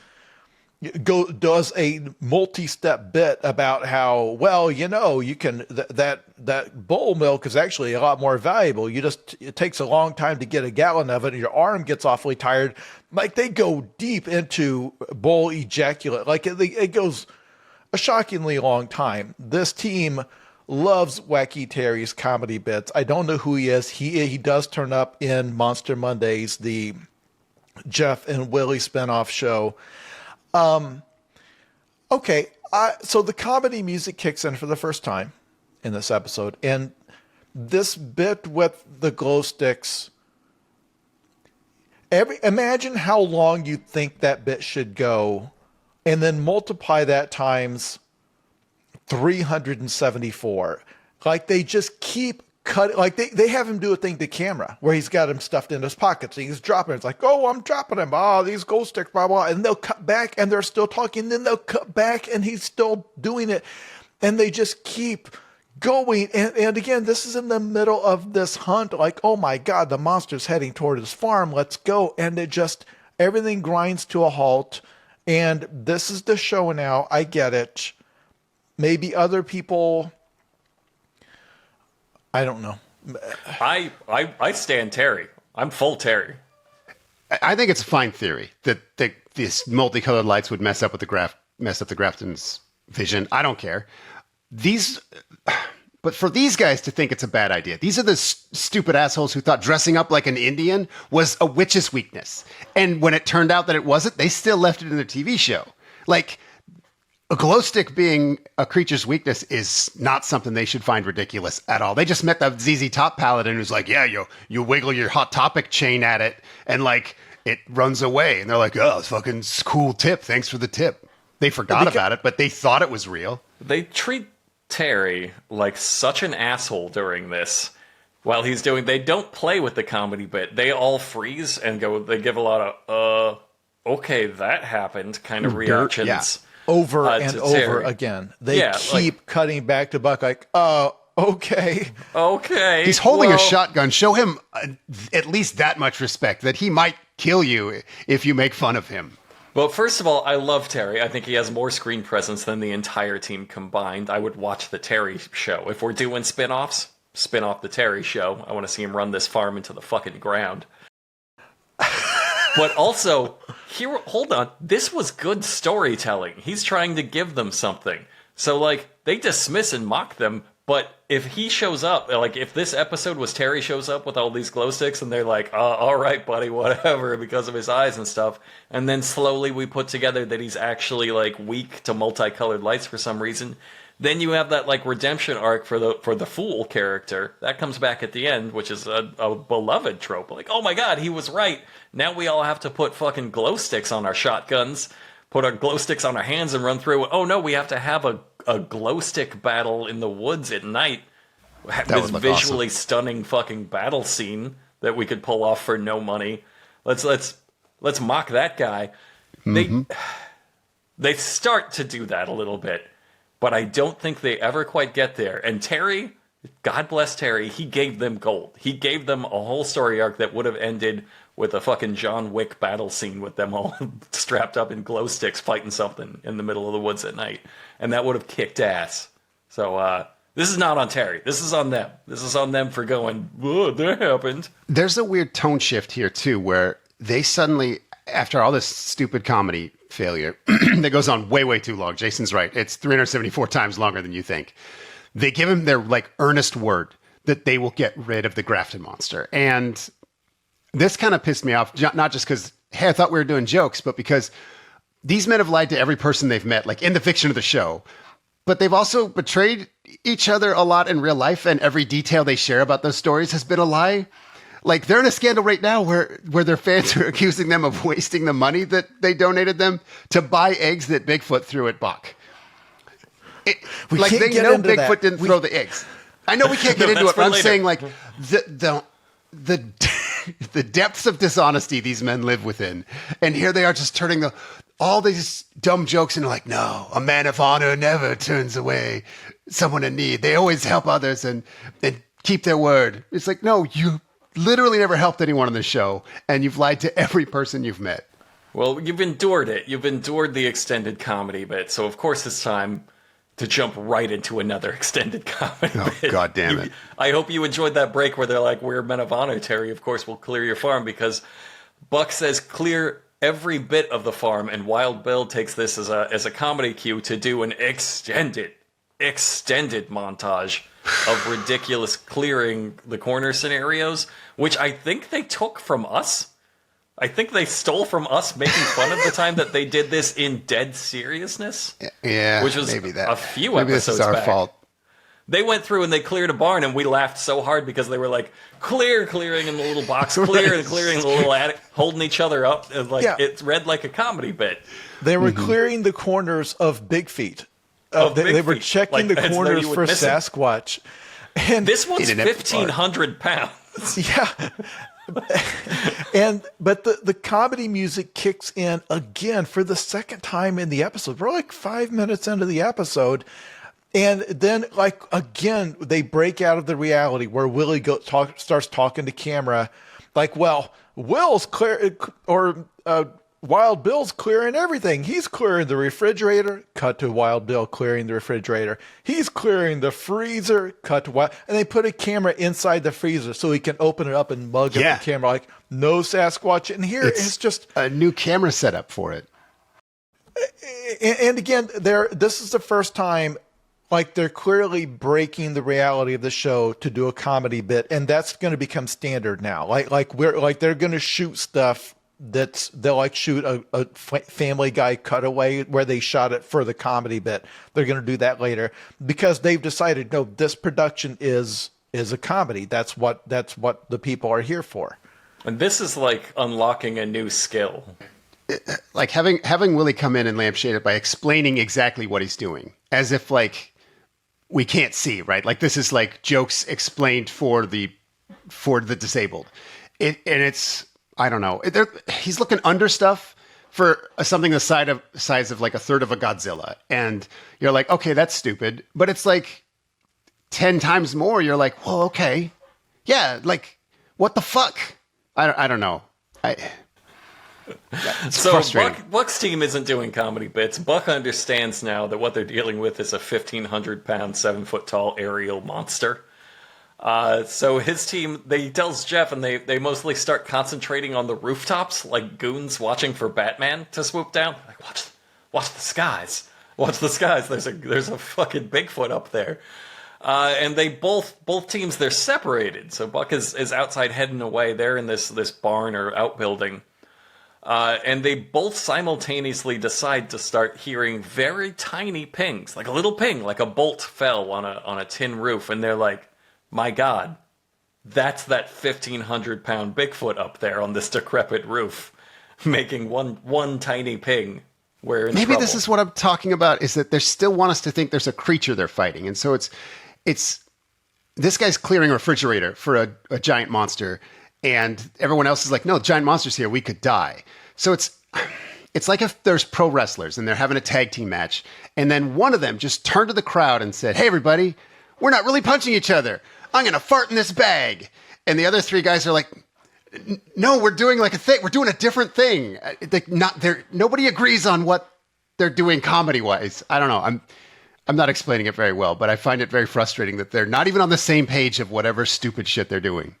[SPEAKER 4] does a multi-step bit about how, you can, that bull milk is actually a lot more valuable. It takes a long time to get a gallon of it, and your arm gets awfully tired. Like, they go deep into bull ejaculate. Like, it goes a shockingly long time. This team loves Wacky Terry's comedy bits. I don't know who he is. He does turn up in Monster Mondays, the Jeff and Willie spinoff show. Okay, so the comedy music kicks in for the first time in this episode, and this bit with the glow sticks, imagine how long you think that bit should go, and then multiply that times 374. Like, they just keep cutting. Like, they have him do a thing to camera where he's got him stuffed in his pockets and he's dropping it. It's like, oh, I'm dropping him. Oh, these glow sticks, blah, blah. And they'll cut back and they're still talking. Then they'll cut back and he's still doing it. And they just keep going. And again, this is in the middle of this hunt. Like, oh my God, the monster's heading toward his farm. Let's go. And everything grinds to a halt. And this is the show now. I get it. Maybe other people, I don't know.
[SPEAKER 2] I stand Terry. I'm full Terry.
[SPEAKER 3] I think it's a fine theory that these multicolored lights would mess up the Grafton's vision. I don't care. But for these guys to think it's a bad idea, these are the stupid assholes who thought dressing up like an Indian was a witch's weakness. And when it turned out that it wasn't, they still left it in their TV show. Like, a glow stick being a creature's weakness is not something they should find ridiculous at all. They just met the ZZ Top paladin who's like, yeah, you wiggle your Hot Topic chain at it and like it runs away. And they're like, oh, it's fucking cool tip. Thanks for the tip. They forgot about it, but they thought it was real.
[SPEAKER 2] They treat Terry like such an asshole during this. While he's doing, they don't play with the comedy bit. They all freeze and they give a lot of, okay, that happened kind of reactions.
[SPEAKER 3] Yeah.
[SPEAKER 4] Over and over
[SPEAKER 2] Terry.
[SPEAKER 4] again. They keep cutting back to Buck like, oh, okay.
[SPEAKER 2] Okay.
[SPEAKER 3] He's holding a shotgun. Show him at least that much respect that he might kill you if you make fun of him.
[SPEAKER 2] Well, first of all, I love Terry. I think he has more screen presence than the entire team combined. I would watch the Terry show. If we're doing spin-offs, spin off the Terry show. I want to see him run this farm into the fucking ground. But also, here, hold on. This was good storytelling. He's trying to give them something. So, like, they dismiss and mock them, but if he shows up, like, if this episode was Terry shows up with all these glow sticks and they're like, all right, buddy, whatever, because of his eyes and stuff, and then slowly we put together that he's actually, like, weak to multicolored lights for some reason, then you have that, like, redemption arc for the fool character. That comes back at the end, which is a beloved trope. Like, oh my god, he was right. Now we all have to put fucking glow sticks on our shotguns, put our glow sticks on our hands and run through. Oh no, we have to have a glow stick battle in the woods at night. This visually stunning fucking battle scene that we could pull off for no money. Let's mock that guy. Mm-hmm. They start to do that a little bit, but I don't think they ever quite get there. And Terry, God bless Terry, he gave them gold. He gave them a whole story arc that would have ended with a fucking John Wick battle scene with them all strapped up in glow sticks fighting something in the middle of the woods at night. And that would have kicked ass. So, this is not on Terry. This is on them. This is on them for going, whoa, that happened.
[SPEAKER 3] There's a weird tone shift here, too, where they suddenly, after all this stupid comedy failure that goes on way, way too long, Jason's right, it's 374 times longer than you think, they give him their, like, earnest word that they will get rid of the Grafton Monster. And this kind of pissed me off, not just because, hey, I thought we were doing jokes, but because these men have lied to every person they've met, like in the fiction of the show. But they've also betrayed each other a lot in real life, and every detail they share about those stories has been a lie. Like, they're in a scandal right now where their fans are accusing them of wasting the money that they donated them to buy eggs that Bigfoot threw at Buck. They know Bigfoot didn't throw the eggs. I know we can't get into it, but I'm saying, like, the depths of dishonesty these men live within. And here they are just turning all these dumb jokes into like, no, a man of honor never turns away someone in need. They always help others and keep their word. It's like, no, you literally never helped anyone on the show, and you've lied to every person you've met.
[SPEAKER 2] Well, you've endured it. You've endured the extended comedy bit, so of course it's time to jump right into another extended comedy bit.
[SPEAKER 3] God damn it.
[SPEAKER 2] I hope you enjoyed that break where they're like, we're men of honor, Terry. Of course, we'll clear your farm, because Buck says clear every bit of the farm, and Wild Bill takes this as a comedy cue to do an extended montage of ridiculous clearing the corner scenarios, which I think they took from us. I think they stole from us making fun of the time that they did this in dead seriousness.
[SPEAKER 3] Yeah,
[SPEAKER 2] which was
[SPEAKER 3] maybe that.
[SPEAKER 2] A few
[SPEAKER 3] maybe
[SPEAKER 2] episodes
[SPEAKER 3] this is our
[SPEAKER 2] back.
[SPEAKER 3] fault.
[SPEAKER 2] They went through and they cleared a barn, and we laughed so hard because they were like, clearing in the little box, clearing in the little attic, holding each other up. And It read like a comedy bit.
[SPEAKER 4] They were clearing the corners of Big Feet. They were checking the corners for Sasquatch. And
[SPEAKER 2] this one's 1,500 pounds.
[SPEAKER 4] Yeah. But the comedy music kicks in again for the second time in the episode. We're like 5 minutes into the episode, and then like again they break out of the reality where Willie starts talking to camera, like, well, Will's clear or Wild Bill's clearing everything. He's clearing the refrigerator. Cut to Wild Bill clearing the refrigerator. He's clearing the freezer. Cut to Wild, and they put a camera inside the freezer so he can open it up and mug up the camera like, no Sasquatch in here. It's just
[SPEAKER 3] a new camera setup for it.
[SPEAKER 4] And again, this is the first time, like, they're clearly breaking the reality of the show to do a comedy bit, and that's going to become standard now. They're going to shoot stuff they'll like shoot a Family Guy cutaway where they shot it for the comedy bit. They're going to do that later because they've decided, no, this production is a comedy. That's what the people are here for.
[SPEAKER 2] And this is like unlocking a new skill.
[SPEAKER 3] Like having Willie come in and lampshade it by explaining exactly what he's doing, as if like we can't see, right? Like this is like jokes explained for the disabled. It's I don't know. He's looking under stuff for something the size of like a third of a Godzilla, and you're like, okay, that's stupid. But it's like 10 times more. You're like, well, okay, yeah, like what the fuck? I don't know.
[SPEAKER 2] So Buck's team isn't doing comedy bits. Buck understands now that what they're dealing with is a 1,500-pound, 7-foot-tall aerial monster. So his team, he tells Jeff, and they mostly start concentrating on the rooftops, like goons watching for Batman to swoop down. Like, watch the skies. Watch the skies. There's a fucking Bigfoot up there. And they both teams, they're separated. So Buck is outside heading away. They're in this barn or outbuilding. And they both simultaneously decide to start hearing very tiny pings, like a little ping, like a bolt fell on a tin roof, and they're like, my God, that's that 1,500-pound Bigfoot up there on this decrepit roof, making one tiny ping. We're in
[SPEAKER 3] Maybe
[SPEAKER 2] trouble.
[SPEAKER 3] This is what I'm talking about, is that they still want us to think there's a creature they're fighting. And so it's this guy's clearing a refrigerator for a giant monster, and everyone else is like, no, giant monster's here, we could die. So it's like if there's pro wrestlers and they're having a tag team match, and then one of them just turned to the crowd and said, hey, everybody, we're not really punching each other. I'm going to fart in this bag. And the other three guys are like, no, we're doing like a thing. We're doing a different thing. Nobody agrees on what they're doing comedy-wise. I don't know. I'm not explaining it very well, but I find it very frustrating that they're not even on the same page of whatever stupid shit they're doing.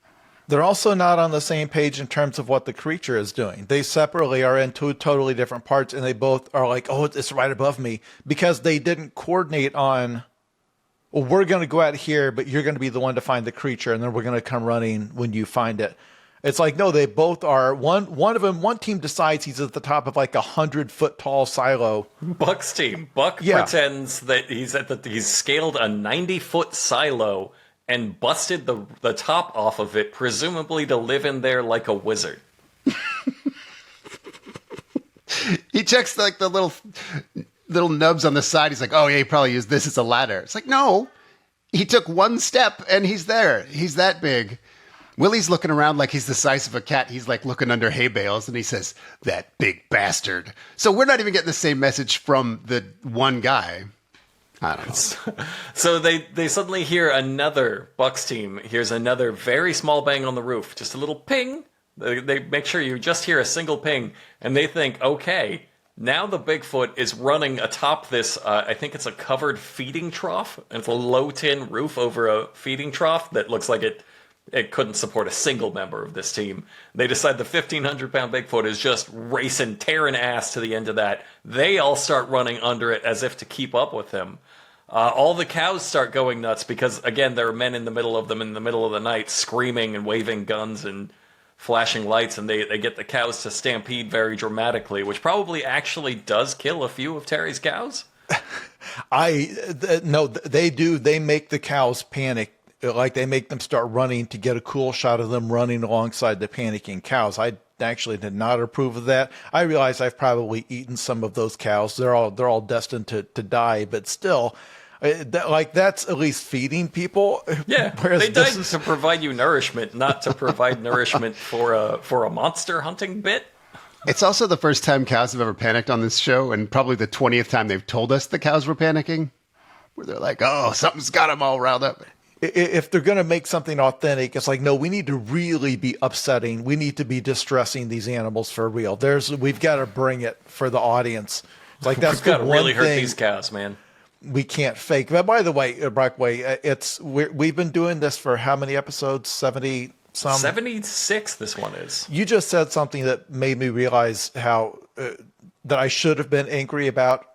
[SPEAKER 4] They're also not on the same page in terms of what the creature is doing. They separately are in two totally different parts, and they both are like, oh, it's right above me, because they didn't coordinate on, well, we're going to go out here, but you're going to be the one to find the creature, and then we're going to come running when you find it. It's like, no, they both are. One team decides he's at the top of like 100-foot tall silo.
[SPEAKER 2] Buck's team. Buck pretends that he's scaled a 90-foot silo and busted the top off of it, presumably to live in there like a wizard.
[SPEAKER 3] He checks like the little nubs on the side. He's like, oh yeah, he probably used this as a ladder. It's like, no, he took one step and he's there. He's that big. Willie's looking around like he's the size of a cat. He's like looking under hay bales, and he says, that big bastard. So we're not even getting the same message from the one guy. I don't know.
[SPEAKER 2] So they suddenly hear Buck's team hears another very small bang on the roof. Just a little ping. They make sure you just hear a single ping, and they think, okay, now the Bigfoot is running atop this, I think it's a covered feeding trough. And it's a low tin roof over a feeding trough that looks like it couldn't support a single member of this team. They decide the 1,500-pound Bigfoot is just racing, tearing ass to the end of that. They all start running under it as if to keep up with him. All the cows start going nuts because, again, there are men in the middle of them in the middle of the night screaming and waving guns and flashing lights, and they get the cows to stampede very dramatically, which probably actually does kill a few of Terry's cows.
[SPEAKER 4] No, they do. They make the cows panic. Like, they make them start running to get a cool shot of them running alongside the panicking cows. I actually did not approve of that. I realize I've probably eaten some of those cows. They're all destined to die, but still, that's at least feeding people.
[SPEAKER 2] Yeah, they died to provide you nourishment, not to provide nourishment for a monster hunting bit.
[SPEAKER 3] It's also the first time cows have ever panicked on this show, and probably the 20th time they've told us the cows were panicking, where they're like, oh, something's got them all riled up.
[SPEAKER 4] If they're going to make something authentic, it's like, no, we need to really be upsetting. We need to be distressing these animals for real. We've got to bring it for the audience. It's like, that's
[SPEAKER 2] got to really hurt these cows, man.
[SPEAKER 4] We can't fake. But by the way, Brockway, we've been doing this for how many episodes? 70 some?
[SPEAKER 2] 76. This one is.
[SPEAKER 4] You just said something that made me realize how that I should have been angry about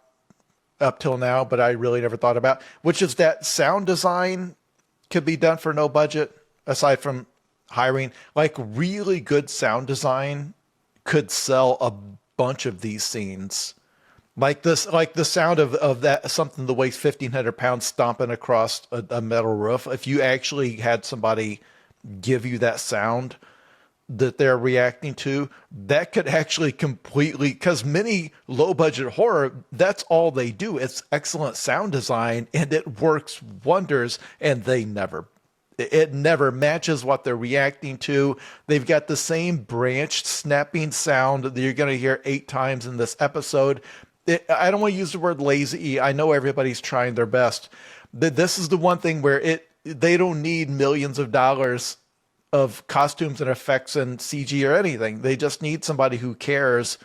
[SPEAKER 4] up till now, but I really never thought about, which is that sound design could be done for no budget, aside from hiring. Like, really good sound design could sell a bunch of these scenes. Like this, like the sound of that, something that weighs 1,500 pounds stomping across a metal roof. If you actually had somebody give you that sound that they're reacting to, that could actually completely, because many low budget horror, that's all they do. It's excellent sound design and it works wonders, and it never matches what they're reacting to. They've got the same branched snapping sound that you're going to hear 8 times in this episode. I don't want to use the word lazy. I know everybody's trying their best. This is the one thing where they don't need millions of dollars of costumes and effects and CG or anything. They just need somebody who cares,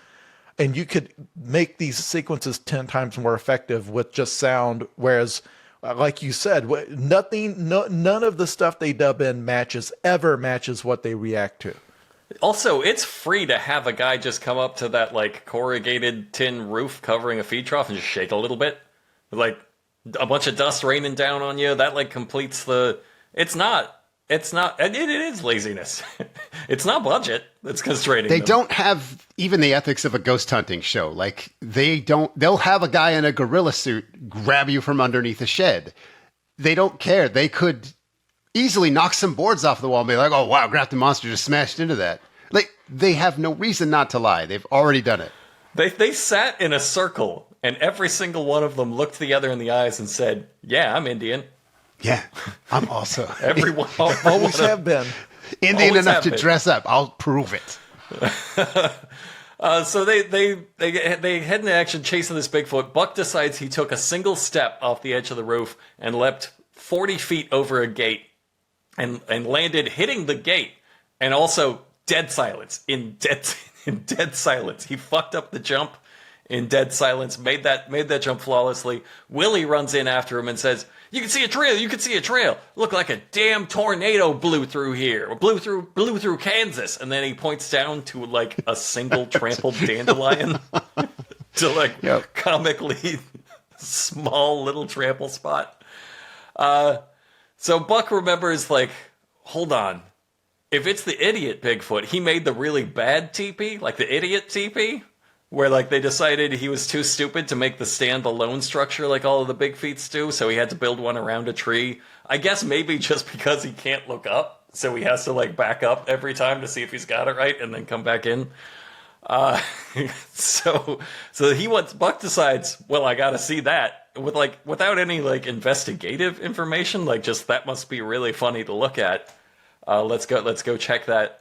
[SPEAKER 4] and you could make these sequences 10 times more effective with just sound. Whereas, like you said, none of the stuff they dub in ever matches what they react to.
[SPEAKER 2] Also, it's free to have a guy just come up to that like corrugated tin roof covering a feed trough and just shake a little bit. Like a bunch of dust raining down on you. That like completes the. It is laziness. It's not budget that's constraining
[SPEAKER 3] They
[SPEAKER 2] them.
[SPEAKER 3] don't have even the ethics of a ghost hunting show. Like they'll have a guy in a gorilla suit grab you from underneath a shed. They don't care. They could easily knock some boards off the wall and be like, oh wow, Grafton Monster just smashed into that. Like, they have no reason not to lie. They've already done it.
[SPEAKER 2] They sat in a circle and every single one of them looked the other in the eyes and said, yeah, I'm Indian.
[SPEAKER 3] Yeah, I'm also
[SPEAKER 2] Everyone
[SPEAKER 4] Always have been.
[SPEAKER 3] Indian
[SPEAKER 2] Always
[SPEAKER 3] enough
[SPEAKER 2] have
[SPEAKER 3] to
[SPEAKER 2] been.
[SPEAKER 3] dress up. I'll prove it.
[SPEAKER 2] So they head into action chasing this Bigfoot. Buck decides he took a single step off the edge of the roof and leapt 40 feet over a gate and landed hitting the gate, and also dead silence. In dead silence. He fucked up the jump in dead silence, made that jump flawlessly. Willie runs in after him and says, You can see a trail. Looked like a damn tornado blew through here. Blew through Kansas. And then he points down to like a single trampled dandelion to like comically small little trample spot. So Buck remembers, like, hold on. If it's the idiot Bigfoot, he made the really bad teepee, like the idiot teepee, where like they decided he was too stupid to make the stand alone structure like all of the BIGFEETS do, so he had to build one around a tree. I guess maybe just because he can't look up, so he has to like back up every time to see if he's got it right and then come back in. So Buck decides, well, I gotta see that without any like investigative information, like just that must be really funny to look at. Let's go check that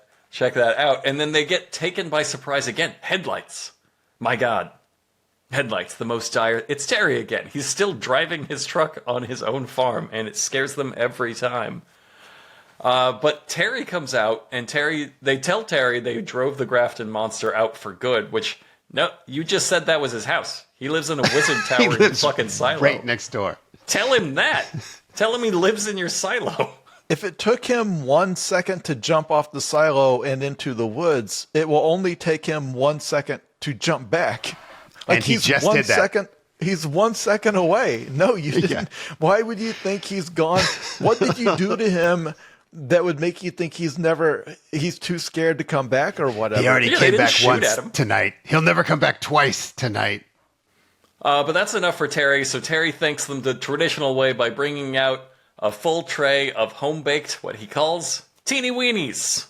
[SPEAKER 2] out. And then they get taken by surprise again. Headlights. My God. Headlights, the most dire. It's Terry again. He's still driving his truck on his own farm, and it scares them every time. But Terry comes out, and they tell Terry they drove the Grafton Monster out for good, which, no, you just said that was his house. He lives in a wizard tower in fucking silo.
[SPEAKER 3] Right next door.
[SPEAKER 2] Tell him that. Tell him he lives in your silo.
[SPEAKER 4] If it took him 1 second to jump off the silo and into the woods, it will only take him 1 second to jump back. Like,
[SPEAKER 3] and he just did that.
[SPEAKER 4] He's 1 second away. No, you didn't. Yeah. Why would you think he's gone? What did you do to him that would make you think he's too scared to come back or whatever?
[SPEAKER 3] He already came back once tonight. He'll never come back twice tonight.
[SPEAKER 2] But that's enough for Terry. So Terry thanks them the traditional way by bringing out a full tray of home-baked, what he calls, teeny weenies,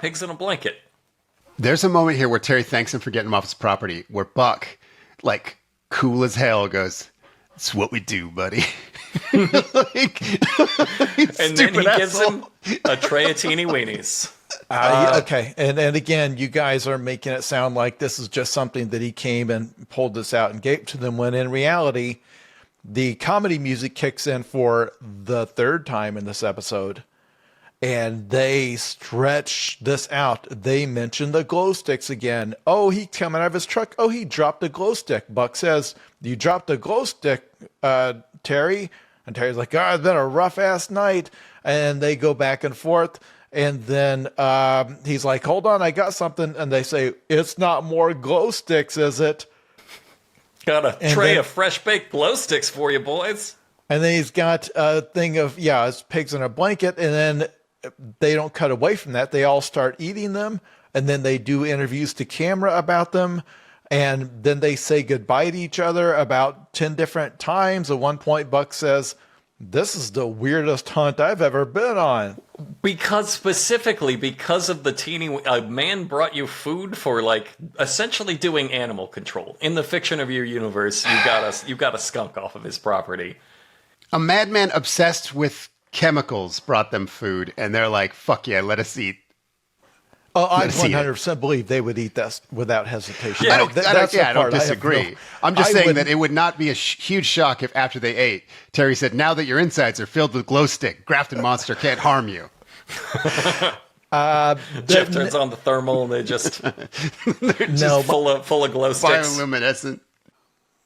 [SPEAKER 2] pigs in a blanket.
[SPEAKER 3] There's a moment here where Terry thanks him for getting him off his property, where Buck, like, cool as hell, goes, "It's what we do, buddy."
[SPEAKER 2] And then he gives him a tray of teeny weenies.
[SPEAKER 4] Okay, and again, you guys are making it sound like this is just something that he came and pulled this out and gave to them, when in reality, the comedy music kicks in for the third time in this episode, and they stretch this out. They mention the glow sticks again. Oh, he coming out of his truck. Oh, he dropped a glow stick. Buck says, "You dropped a glow stick, Terry?" And Terry's like, "Oh, it's been a rough ass night." And they go back and forth. And then he's like, "Hold on, I got something." And they say, "It's not more glow sticks, is it?"
[SPEAKER 2] Got a
[SPEAKER 4] And
[SPEAKER 2] tray
[SPEAKER 4] then-
[SPEAKER 2] of fresh baked glow sticks for you, boys.
[SPEAKER 4] And then he's got a thing of, it's pigs in a blanket. And then they don't cut away from that. They all start eating them. And then they do interviews to camera about them. And then they say goodbye to each other about 10 different times. At one point, Buck says, "This is the weirdest hunt I've ever been on."
[SPEAKER 2] Specifically because of the teeny, a man brought you food for like essentially doing animal control. In the fiction of your universe, you got a skunk off of his property.
[SPEAKER 3] A madman obsessed with chemicals brought them food, and they're like, "Fuck yeah, let us eat."
[SPEAKER 4] Oh, I
[SPEAKER 3] Let's eat it.
[SPEAKER 4] 100% believe they would eat this without hesitation.
[SPEAKER 2] Yeah,
[SPEAKER 3] I don't disagree. I'm just saying that it would not be a huge shock if after they ate, Terry said, "Now that your insides are filled with glow stick, Grafton Monster can't harm you."
[SPEAKER 2] Jeff turns on the thermal and they're just full of glow sticks.
[SPEAKER 3] Bioluminescent.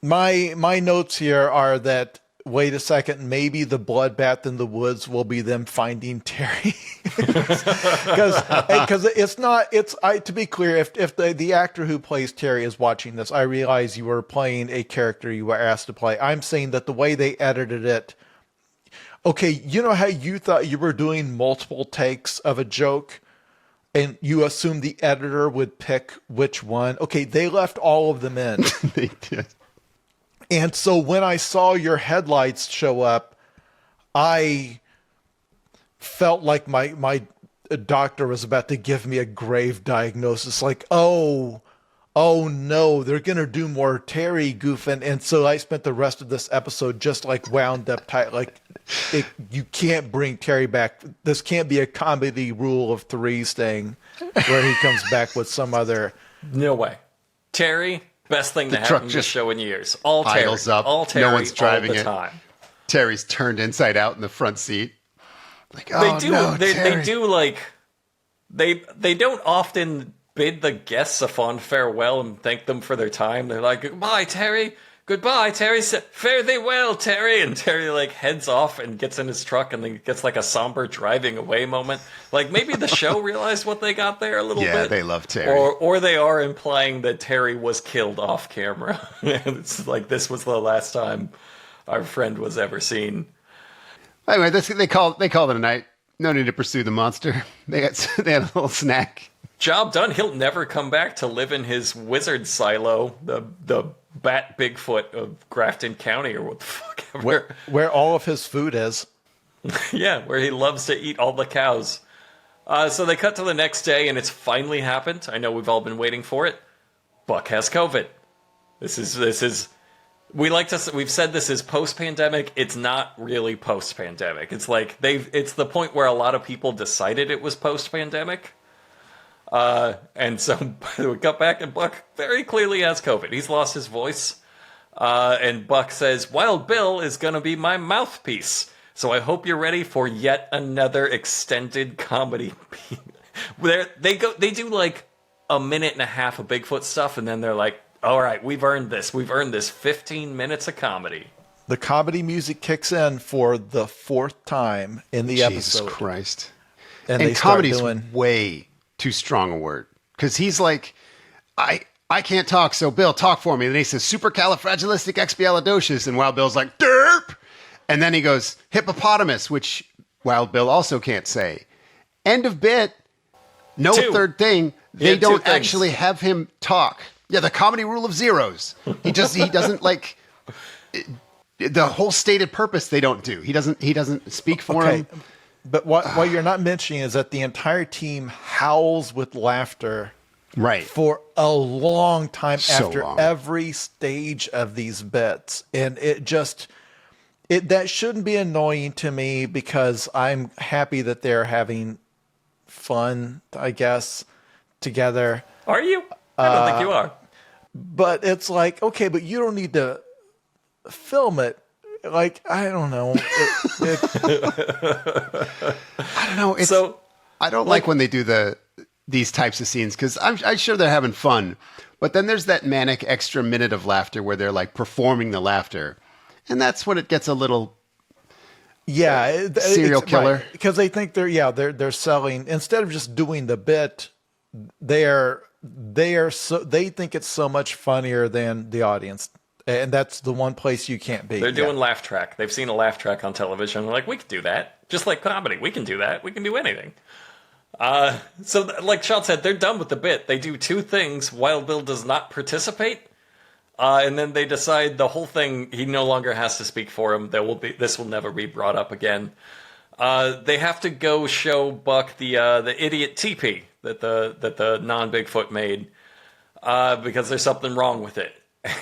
[SPEAKER 4] My notes here are that, wait a second, maybe the bloodbath in the woods will be them finding Terry. Because it's not, to be clear, if the actor who plays Terry is watching this, I realize you were playing a character you were asked to play. I'm saying that the way they edited it, okay, you know how you thought you were doing multiple takes of a joke and you assumed the editor would pick which one? Okay, they left all of them in.
[SPEAKER 3] They did.
[SPEAKER 4] And so when I saw your headlights show up, I felt like my doctor was about to give me a grave diagnosis. Like, oh no, they're going to do more Terry goofing. And so I spent the rest of this episode just like wound up tight. Like, you can't bring Terry back. This can't be a comedy rule of threes thing where he comes back with some other.
[SPEAKER 2] No way. Terry, best thing to happen to the show in years. All Terry.
[SPEAKER 3] Idles up.
[SPEAKER 2] All Terry.
[SPEAKER 3] No one's driving
[SPEAKER 2] all the
[SPEAKER 3] it.
[SPEAKER 2] time.
[SPEAKER 3] Terry's turned inside out in the front seat. Like, oh,
[SPEAKER 2] They do like they don't often bid the guests a fond farewell and thank them for their time. They're like, "Goodbye, Terry. Goodbye, Terry. Fare thee well, Terry." And Terry like heads off and gets in his truck and then gets like a somber driving away moment. Like maybe the show realized what they got there a little bit.
[SPEAKER 3] Yeah, they love Terry.
[SPEAKER 2] Or they are implying that Terry was killed off camera. It's like this was the last time our friend was ever seen.
[SPEAKER 3] Anyway, they called it a night. No need to pursue the monster. They had a little snack.
[SPEAKER 2] Job done. He'll never come back to live in his wizard silo, the Bat Bigfoot of Grafton County, or what the fuck ever.
[SPEAKER 4] Where all of his food is.
[SPEAKER 2] Yeah, where he loves to eat all the cows. So they cut to the next day, and it's finally happened. I know we've all been waiting for it. Buck has COVID. This is. We've said this is post-pandemic. It's not really post-pandemic. It's like it's the point where a lot of people decided it was post-pandemic. And so we got back and Buck very clearly has COVID. He's lost his voice. And Buck says, Wild Bill is going to be my mouthpiece. So I hope you're ready for yet another extended comedy. They do like a minute and a half of Bigfoot stuff. And then they're like, all right, we've earned this. We've earned this 15 minutes of comedy.
[SPEAKER 4] The comedy music kicks in for the fourth time in the episode.
[SPEAKER 3] Jesus Christ.
[SPEAKER 4] And they
[SPEAKER 3] comedy's
[SPEAKER 4] start doing
[SPEAKER 3] way too strong a word. Because he's like, I can't talk, so Bill, talk for me. And then he says, supercalifragilisticexpialidocious. And Wild Bill's like, derp! And then he goes, hippopotamus, which Wild Bill also can't say. End of bit. No third thing. They don't actually have him talk. Yeah, the comedy rule of zeros. He doesn't like the whole stated purpose. They don't do. He doesn't speak for him.
[SPEAKER 4] But what you're not mentioning is that the entire team howls with laughter,
[SPEAKER 3] right,
[SPEAKER 4] for a long time after
[SPEAKER 3] long.
[SPEAKER 4] every stage of these bits, and that shouldn't be annoying to me because I'm happy that they're having fun, I guess, together.
[SPEAKER 2] Are you? I don't think you are.
[SPEAKER 4] But it's like, okay, but you don't need to film it. Like, I don't know.
[SPEAKER 3] I don't know. I don't like when they do these types of scenes because I'm sure they're having fun. But then there's that manic extra minute of laughter where they're like performing the laughter. And that's when it gets a little serial killer.
[SPEAKER 4] Right. Because they think they're selling, instead of just doing the bit, they think it's so much funnier than the audience And that's the one place you can't be.
[SPEAKER 2] They're doing laugh track. They've seen a laugh track on television. They're like, we can do that. Just like comedy. We can do that. We can do anything. So, like Sean said, they're done with the bit. They do two things. Wild Bill does not participate. And then they decide the whole thing, he no longer has to speak for him. This will never be brought up again. They have to go show Buck the idiot teepee that the non-Bigfoot made, because there's something wrong with it.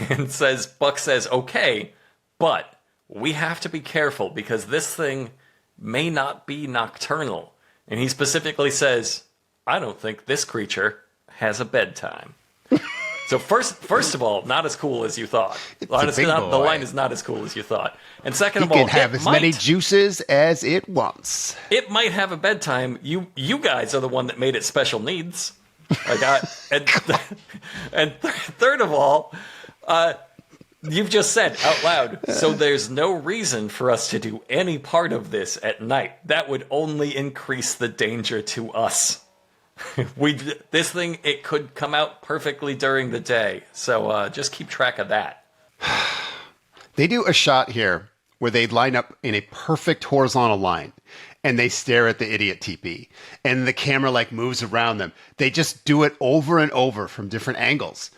[SPEAKER 2] And Buck says, okay, but we have to be careful because this thing may not be nocturnal. And he specifically says, I don't think this creature has a bedtime. So first of all, not as cool as you thought. The line is not as cool as you thought. And second of all,
[SPEAKER 3] it can have as many juices as it wants.
[SPEAKER 2] It might have a bedtime. You guys are the one that made it special needs. And third of all, you've just said out loud, so there's no reason for us to do any part of this at night. That would only increase the danger to us. This thing, it could come out perfectly during the day. So just keep track of that.
[SPEAKER 3] They do a shot here where they line up in a perfect horizontal line and they stare at the idiot teepee and the camera like moves around them. They just do it over and over from different angles.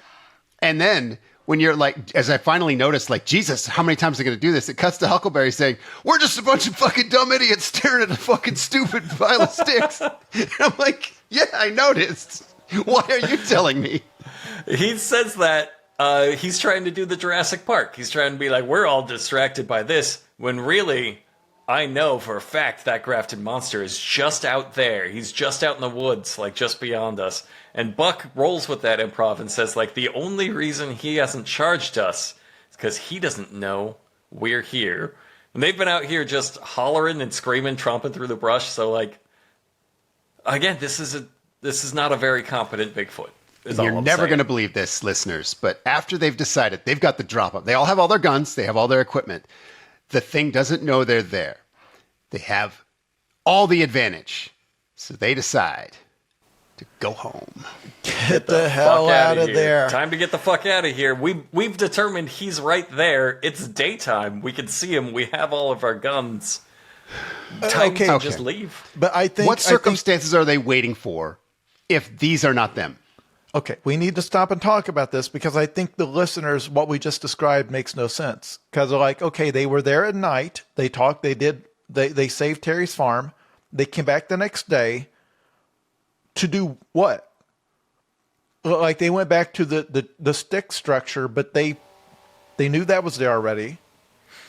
[SPEAKER 3] And then when you're like, as I finally noticed, like, Jesus, how many times are they going to do this? It cuts to Huckleberry saying, we're just a bunch of fucking dumb idiots staring at a fucking stupid pile of sticks. And I'm like, yeah, I noticed. Why are you telling me?
[SPEAKER 2] He says that he's trying to do the Jurassic Park. He's trying to be like, we're all distracted by this, when really, I know for a fact that Grafton Monster is just out there. He's just out in the woods, like just beyond us. And Buck rolls with that improv and says, like, the only reason he hasn't charged us is because he doesn't know we're here. And they've been out here just hollering and screaming, tromping through the brush. So, like, again, this is not a very competent Bigfoot.
[SPEAKER 3] You're never going to believe this, listeners. But after they've decided, they've got the drop up. They all have all their guns. They have all their equipment. The thing doesn't know they're there. They have all the advantage. So they decide to go home.
[SPEAKER 4] Get the hell out of there.
[SPEAKER 2] Time to get the fuck out of here. We've determined he's right there. It's daytime. We can see him. We have all of our guns. Time to just leave.
[SPEAKER 4] But I think...
[SPEAKER 3] What circumstances are they waiting for if these are not them?
[SPEAKER 4] Okay, we need to stop and talk about this because I think the listeners, what we just described makes no sense. Because they're like, okay, they were there at night. They talked. They saved Terry's farm. They came back the next day to do what? Like they went back to the stick structure, but they knew that was there already.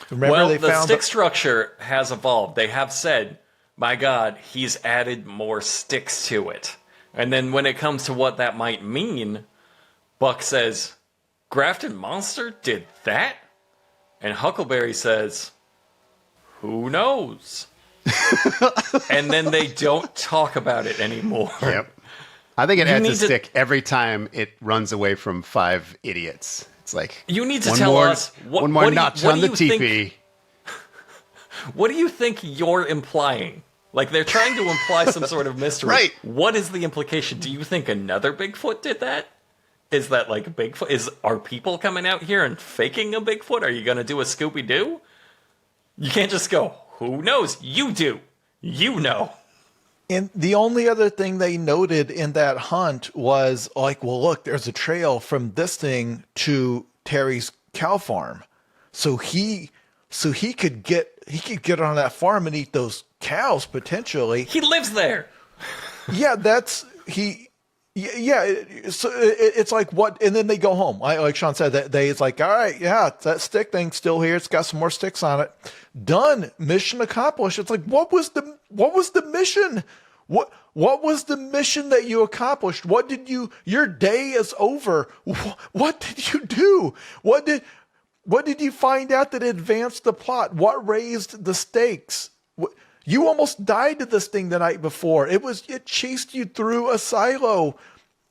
[SPEAKER 2] Remember, the stick structure has evolved. They have said, my God, he's added more sticks to it. And then when it comes to what that might mean, Buck says, Grafton Monster did that? And Huckleberry says, who knows? And then they don't talk about it anymore.
[SPEAKER 3] Yep. I think it adds a stick every time it runs away from 5 idiots. It's like,
[SPEAKER 2] you need to tell us
[SPEAKER 3] one more notch on the teepee.
[SPEAKER 2] What do you think you're implying? Like, they're trying to imply some sort of mystery.
[SPEAKER 3] Right.
[SPEAKER 2] What is the implication? Do you think another Bigfoot did that? Is that like a Bigfoot? Are people coming out here and faking a Bigfoot? Are you going to do a Scooby-Doo? You can't just go, who knows? You do. You know.
[SPEAKER 4] And the only other thing they noted in that hunt was like, well, look, there's a trail from this thing to Terry's cow farm. So he could get on that farm and eat those cows potentially.
[SPEAKER 2] He lives there.
[SPEAKER 4] Yeah, so it's like what, and then they go home. Like Sean said, it's like, all right, yeah, that stick thing's still here. It's got some more sticks on it. Done. Mission accomplished. It's like, what was the mission? What was the mission that you accomplished? Your day is over. What did you do? What did you find out that advanced the plot? What raised the stakes? You almost died to this thing the night before. It chased you through a silo.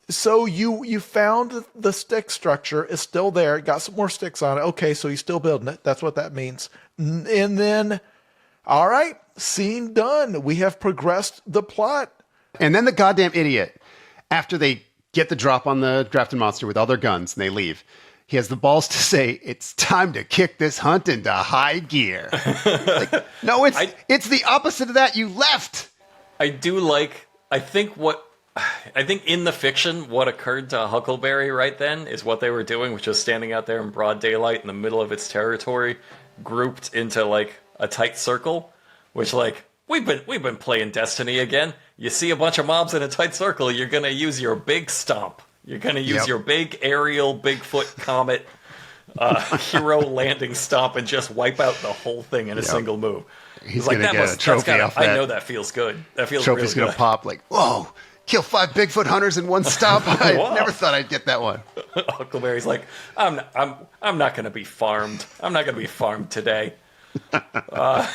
[SPEAKER 4] So you found the stick structure. It's still there. It got some more sticks on it. Okay, so he's still building it. That's what that means. And then, all right, scene done. We have progressed the plot.
[SPEAKER 3] And then the goddamn idiot, after they get the drop on the Grafton Monster with all their guns and they leave, he has the balls to say, "It's time to kick this hunt into high gear." Like, no, it's the opposite of that. You left.
[SPEAKER 2] I do like. I think in the fiction, what occurred to Huckleberry right then is what they were doing, which was standing out there in broad daylight in the middle of its territory, grouped into like a tight circle, which like we've been playing Destiny again. You see a bunch of mobs in a tight circle, you're gonna use your big stomp. You're gonna use your big aerial Bigfoot comet hero landing stomp and just wipe out the whole thing in a single move.
[SPEAKER 3] He's like, gonna get a trophy off that.
[SPEAKER 2] I know that feels good. That feels
[SPEAKER 3] trophy's
[SPEAKER 2] really
[SPEAKER 3] gonna pop like, whoa. Kill 5 Bigfoot hunters in one stomp. I never thought I'd get that one.
[SPEAKER 2] Huckleberry's like, I'm not going to be farmed. I'm not going to be farmed today. But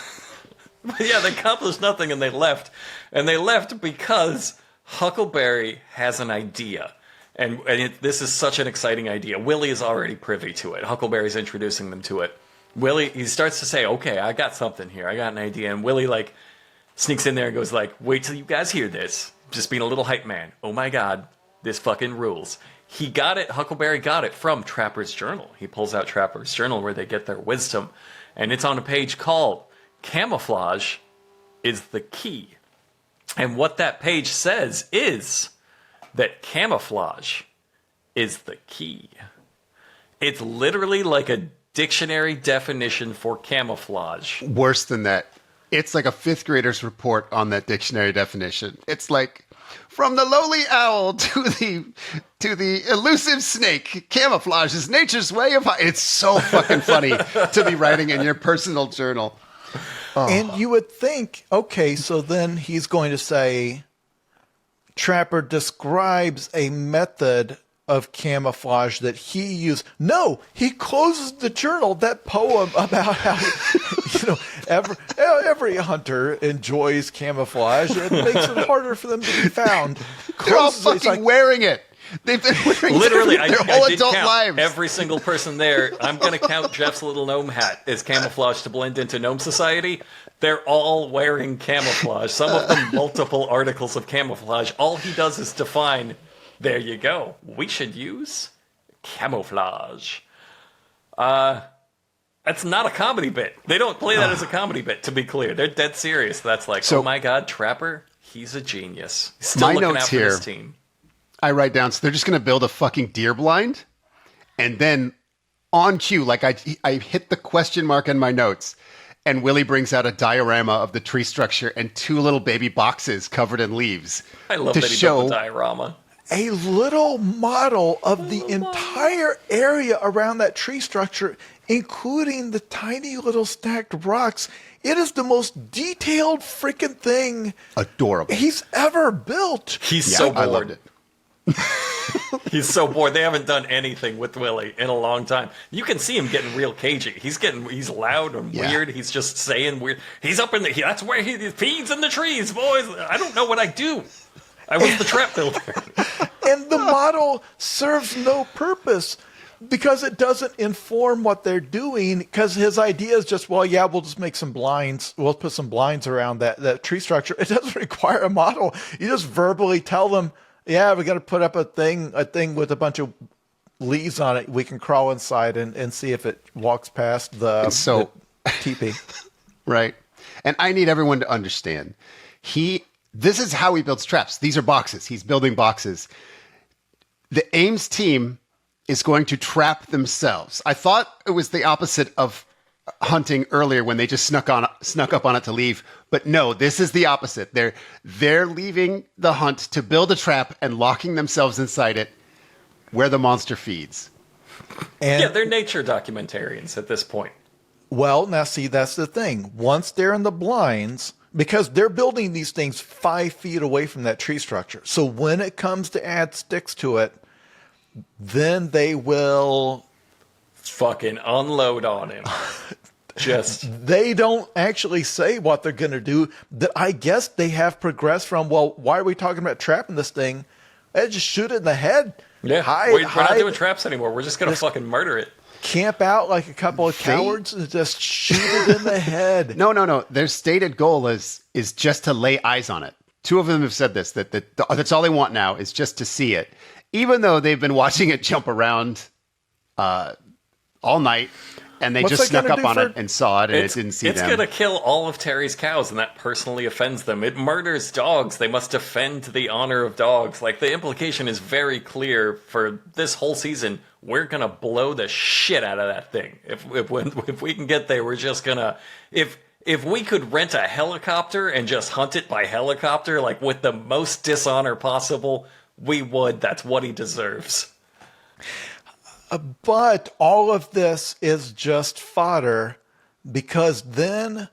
[SPEAKER 2] yeah, they accomplished nothing and they left. And they left because Huckleberry has an idea. And this is such an exciting idea. Willie is already privy to it. Huckleberry's introducing them to it. Willie, he starts to say, okay, I got something here. I got an idea. And Willie like sneaks in there and goes like, wait till you guys hear this. Just being a little hype man. Oh my god, this fucking rules. He got it, Huckleberry got it from Trapper's Journal. He pulls out Trapper's Journal where they get their wisdom. And it's on a page called Camouflage is the Key. And what that page says is that camouflage is the key. It's literally like a dictionary definition for camouflage.
[SPEAKER 3] Worse than that. It's like a 5th grader's report on that dictionary definition. It's like, from the lowly owl to the elusive snake, camouflage is nature's way of hiding. It's so fucking funny to be writing in your personal journal. Oh.
[SPEAKER 4] And you would think, okay, so then he's going to say, Trapper describes a method of camouflage that he used. No, he closes the journal, that poem about how, every hunter enjoys camoufage. It makes it harder for them to be found.
[SPEAKER 3] They're all fucking wearing it. They've been wearing
[SPEAKER 2] literally
[SPEAKER 3] their whole adult lives.
[SPEAKER 2] Every single person there. I'm going to count Jeff's little gnome hat as camouflage to blend into gnome society. They're all wearing camouflage. Some of them multiple articles of camouflage. All he does is define, there you go. We should use camouflage. That's not a comedy bit. They don't play that as a comedy bit, to be clear. They're dead serious. That's like, oh my god, Trapper, he's a genius. He's still looking out for his team.
[SPEAKER 3] I write down, so they're just going to build a fucking deer blind, and then on cue, like I hit the question mark in my notes, and Willie brings out a diorama of the tree structure and 2 little baby boxes covered in leaves.
[SPEAKER 2] I love that he built the diorama.
[SPEAKER 4] A little model of the entire area around that tree structure, including the tiny little stacked rocks. It is the most detailed freaking thing
[SPEAKER 3] adorable
[SPEAKER 4] he's ever built.
[SPEAKER 2] He's so bored.
[SPEAKER 3] I loved it.
[SPEAKER 2] He's so bored. They haven't done anything with Willie in a long time. You can see him getting real cagey. He's loud and weird. He's just saying weird. He's up in that's where he feeds in the trees, boys. I don't know what I do. I was the trap builder.
[SPEAKER 4] And the model serves no purpose because it doesn't inform what they're doing, because his idea is just, we'll just make some blinds. We'll put some blinds around that tree structure. It doesn't require a model. You just verbally tell them, yeah, we got to put up a thing with a bunch of leaves on it. We can crawl inside and see if it walks past the teepee.
[SPEAKER 3] Right. And I need everyone to understand. This is how he builds traps. These are boxes. He's building boxes. The Ames team is going to trap themselves. I thought it was the opposite of hunting earlier when they just snuck up on it to leave. But no, this is the opposite. They're leaving the hunt to build a trap and locking themselves inside it where the monster feeds.
[SPEAKER 4] And
[SPEAKER 2] they're nature documentarians at this point.
[SPEAKER 4] Well, now see, that's the thing. Once they're in the blinds, because they're building these things 5 feet away from that tree structure. So when it comes to add sticks to it, then they will
[SPEAKER 2] fucking unload on him.
[SPEAKER 4] They don't actually say what they're going to do. I guess they have progressed from, why are we talking about trapping this thing? Let's just shoot it in the head.
[SPEAKER 2] Yeah, we're not doing traps anymore. We're just going to fucking murder it.
[SPEAKER 4] Camp out like a couple of cowards and just shoot it in the head.
[SPEAKER 3] No. Their stated goal is just to lay eyes on it. 2 of them have said this, that's all they want now is just to see it. Even though they've been watching it jump around all night, and they
[SPEAKER 4] What's
[SPEAKER 3] just
[SPEAKER 4] that
[SPEAKER 3] snuck
[SPEAKER 4] gonna
[SPEAKER 3] up
[SPEAKER 4] do
[SPEAKER 3] on
[SPEAKER 4] for-
[SPEAKER 3] it and saw it, and it didn't see
[SPEAKER 2] It's
[SPEAKER 3] them.
[SPEAKER 2] going to kill all of Terry's cows, and that personally offends them. It murders dogs. They must defend the honor of dogs. Like, the implication is very clear for this whole season. We're going to blow the shit out of that thing. If we can get there, we're just going to... If we could rent a helicopter and just hunt it by helicopter, like, with the most dishonor possible, we would. That's what he deserves.
[SPEAKER 4] But all of this is just fodder, because then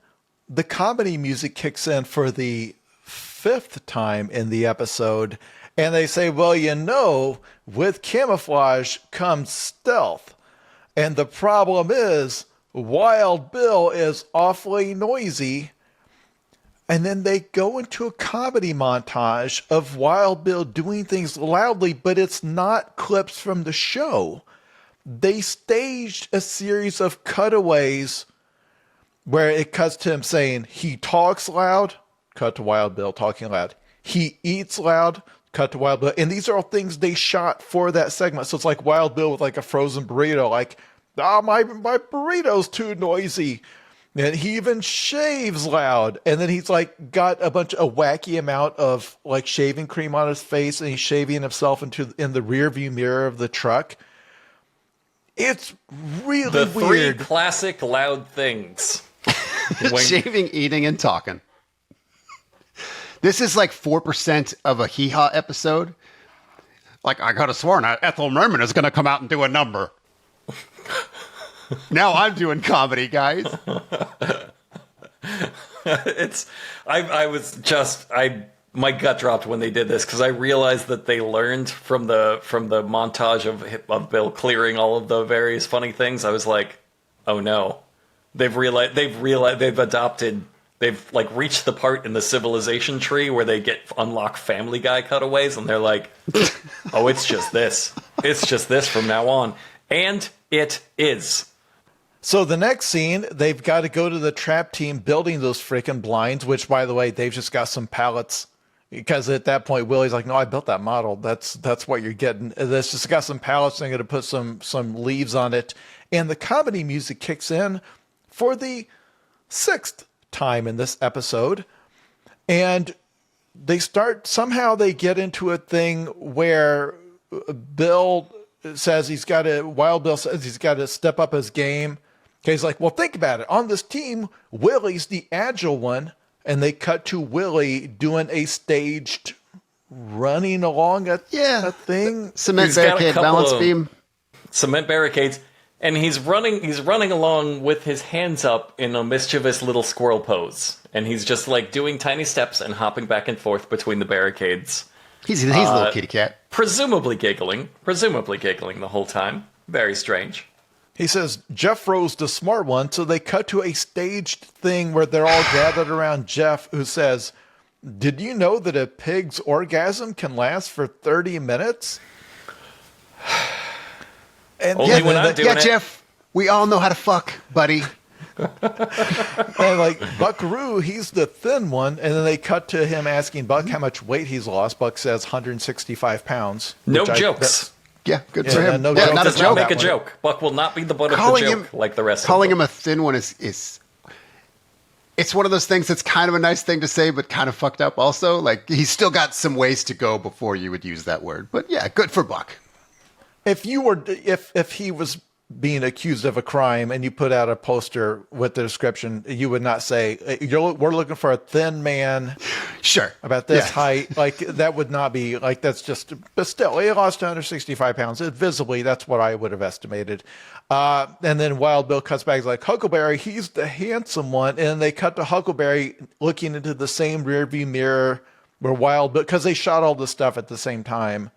[SPEAKER 4] the comedy music kicks in for the 5th time in the episode, and they say, well, with camouflage comes stealth. And the problem is Wild Bill is awfully noisy. And then they go into a comedy montage of Wild Bill doing things loudly, but it's not clips from the show. They staged a series of cutaways where it cuts to him saying he talks loud, cut to Wild Bill talking loud. He eats loud, cut to Wild Bill. And these are all things they shot for that segment. So it's like Wild Bill with like a frozen burrito, like, my burrito's too noisy. And he even shaves loud. And then he's like got a wacky amount of like shaving cream on his face, and he's shaving himself in the rear view mirror of the truck. It's really
[SPEAKER 2] The
[SPEAKER 4] weird.
[SPEAKER 2] 3 classic loud things.
[SPEAKER 3] Shaving, eating, and talking. This is like 4% of a Hee Haw episode. Like, I could have sworn Ethel Merman is going to come out and do a number. Now I'm doing comedy, guys.
[SPEAKER 2] My gut dropped when they did this, because I realized that they learned from the montage of Bill clearing all of the various funny things. I was like, oh no, they've like reached the part in the civilization tree where they unlock Family Guy cutaways, and they're like, oh, it's just this from now on, and it is.
[SPEAKER 4] So the next scene, they've got to go to the trap team building those freaking blinds, which, by the way, they've just got some pallets. Because at that point, Willie's like, no, I built that model. That's what you're getting. It's just got some pallets. I'm going to put some leaves on it. And the comedy music kicks in for the 6th time in this episode. And somehow they get into a thing where Wild Bill says he's got to step up his game. Okay, he's like, well, think about it. On this team, Willie's the agile one. And they cut to Willie doing a staged running along a thing.
[SPEAKER 3] Cement barricade, balance beam.
[SPEAKER 2] Cement barricades. And he's running along with his hands up in a mischievous little squirrel pose. And he's just like doing tiny steps and hopping back and forth between the barricades.
[SPEAKER 3] He's a little kitty cat.
[SPEAKER 2] Presumably giggling the whole time. Very strange.
[SPEAKER 4] He says, Jeff Rose, the smart one. So they cut to a staged thing where they're all gathered around Jeff, who says, did you know that a pig's orgasm can last for 30 minutes? And
[SPEAKER 2] Only when I'm doing it.
[SPEAKER 3] Jeff, we all know how to fuck, buddy.
[SPEAKER 4] And like Buckaroo, he's the thin one. And then they cut to him asking Buck how much weight he's lost. Buck says 165 pounds.
[SPEAKER 2] No jokes.
[SPEAKER 3] Yeah, good for him.
[SPEAKER 4] No
[SPEAKER 3] yeah,
[SPEAKER 4] joke.
[SPEAKER 3] not a
[SPEAKER 2] Does not
[SPEAKER 3] joke.
[SPEAKER 2] make a joke. Buck will not be the butt of the joke like the rest of them.
[SPEAKER 3] Calling him a thin one is it's one of those things that's kind of a nice thing to say, but kind of fucked up also. Like, he's still got some ways to go before you would use that word. But yeah, good for Buck.
[SPEAKER 4] If he was being accused of a crime and you put out a poster with the description, you would not say, we're looking for a thin man.
[SPEAKER 3] Sure.
[SPEAKER 4] About this height. Like, that would not be, like, that's just, but still, he lost 165 pounds. Visibly, that's what I would have estimated. And then Wild Bill cuts back, he's like, Huckleberry, he's the handsome one. And they cut to Huckleberry looking into the same rearview mirror where Wild Bill, because they shot all this stuff at the same time.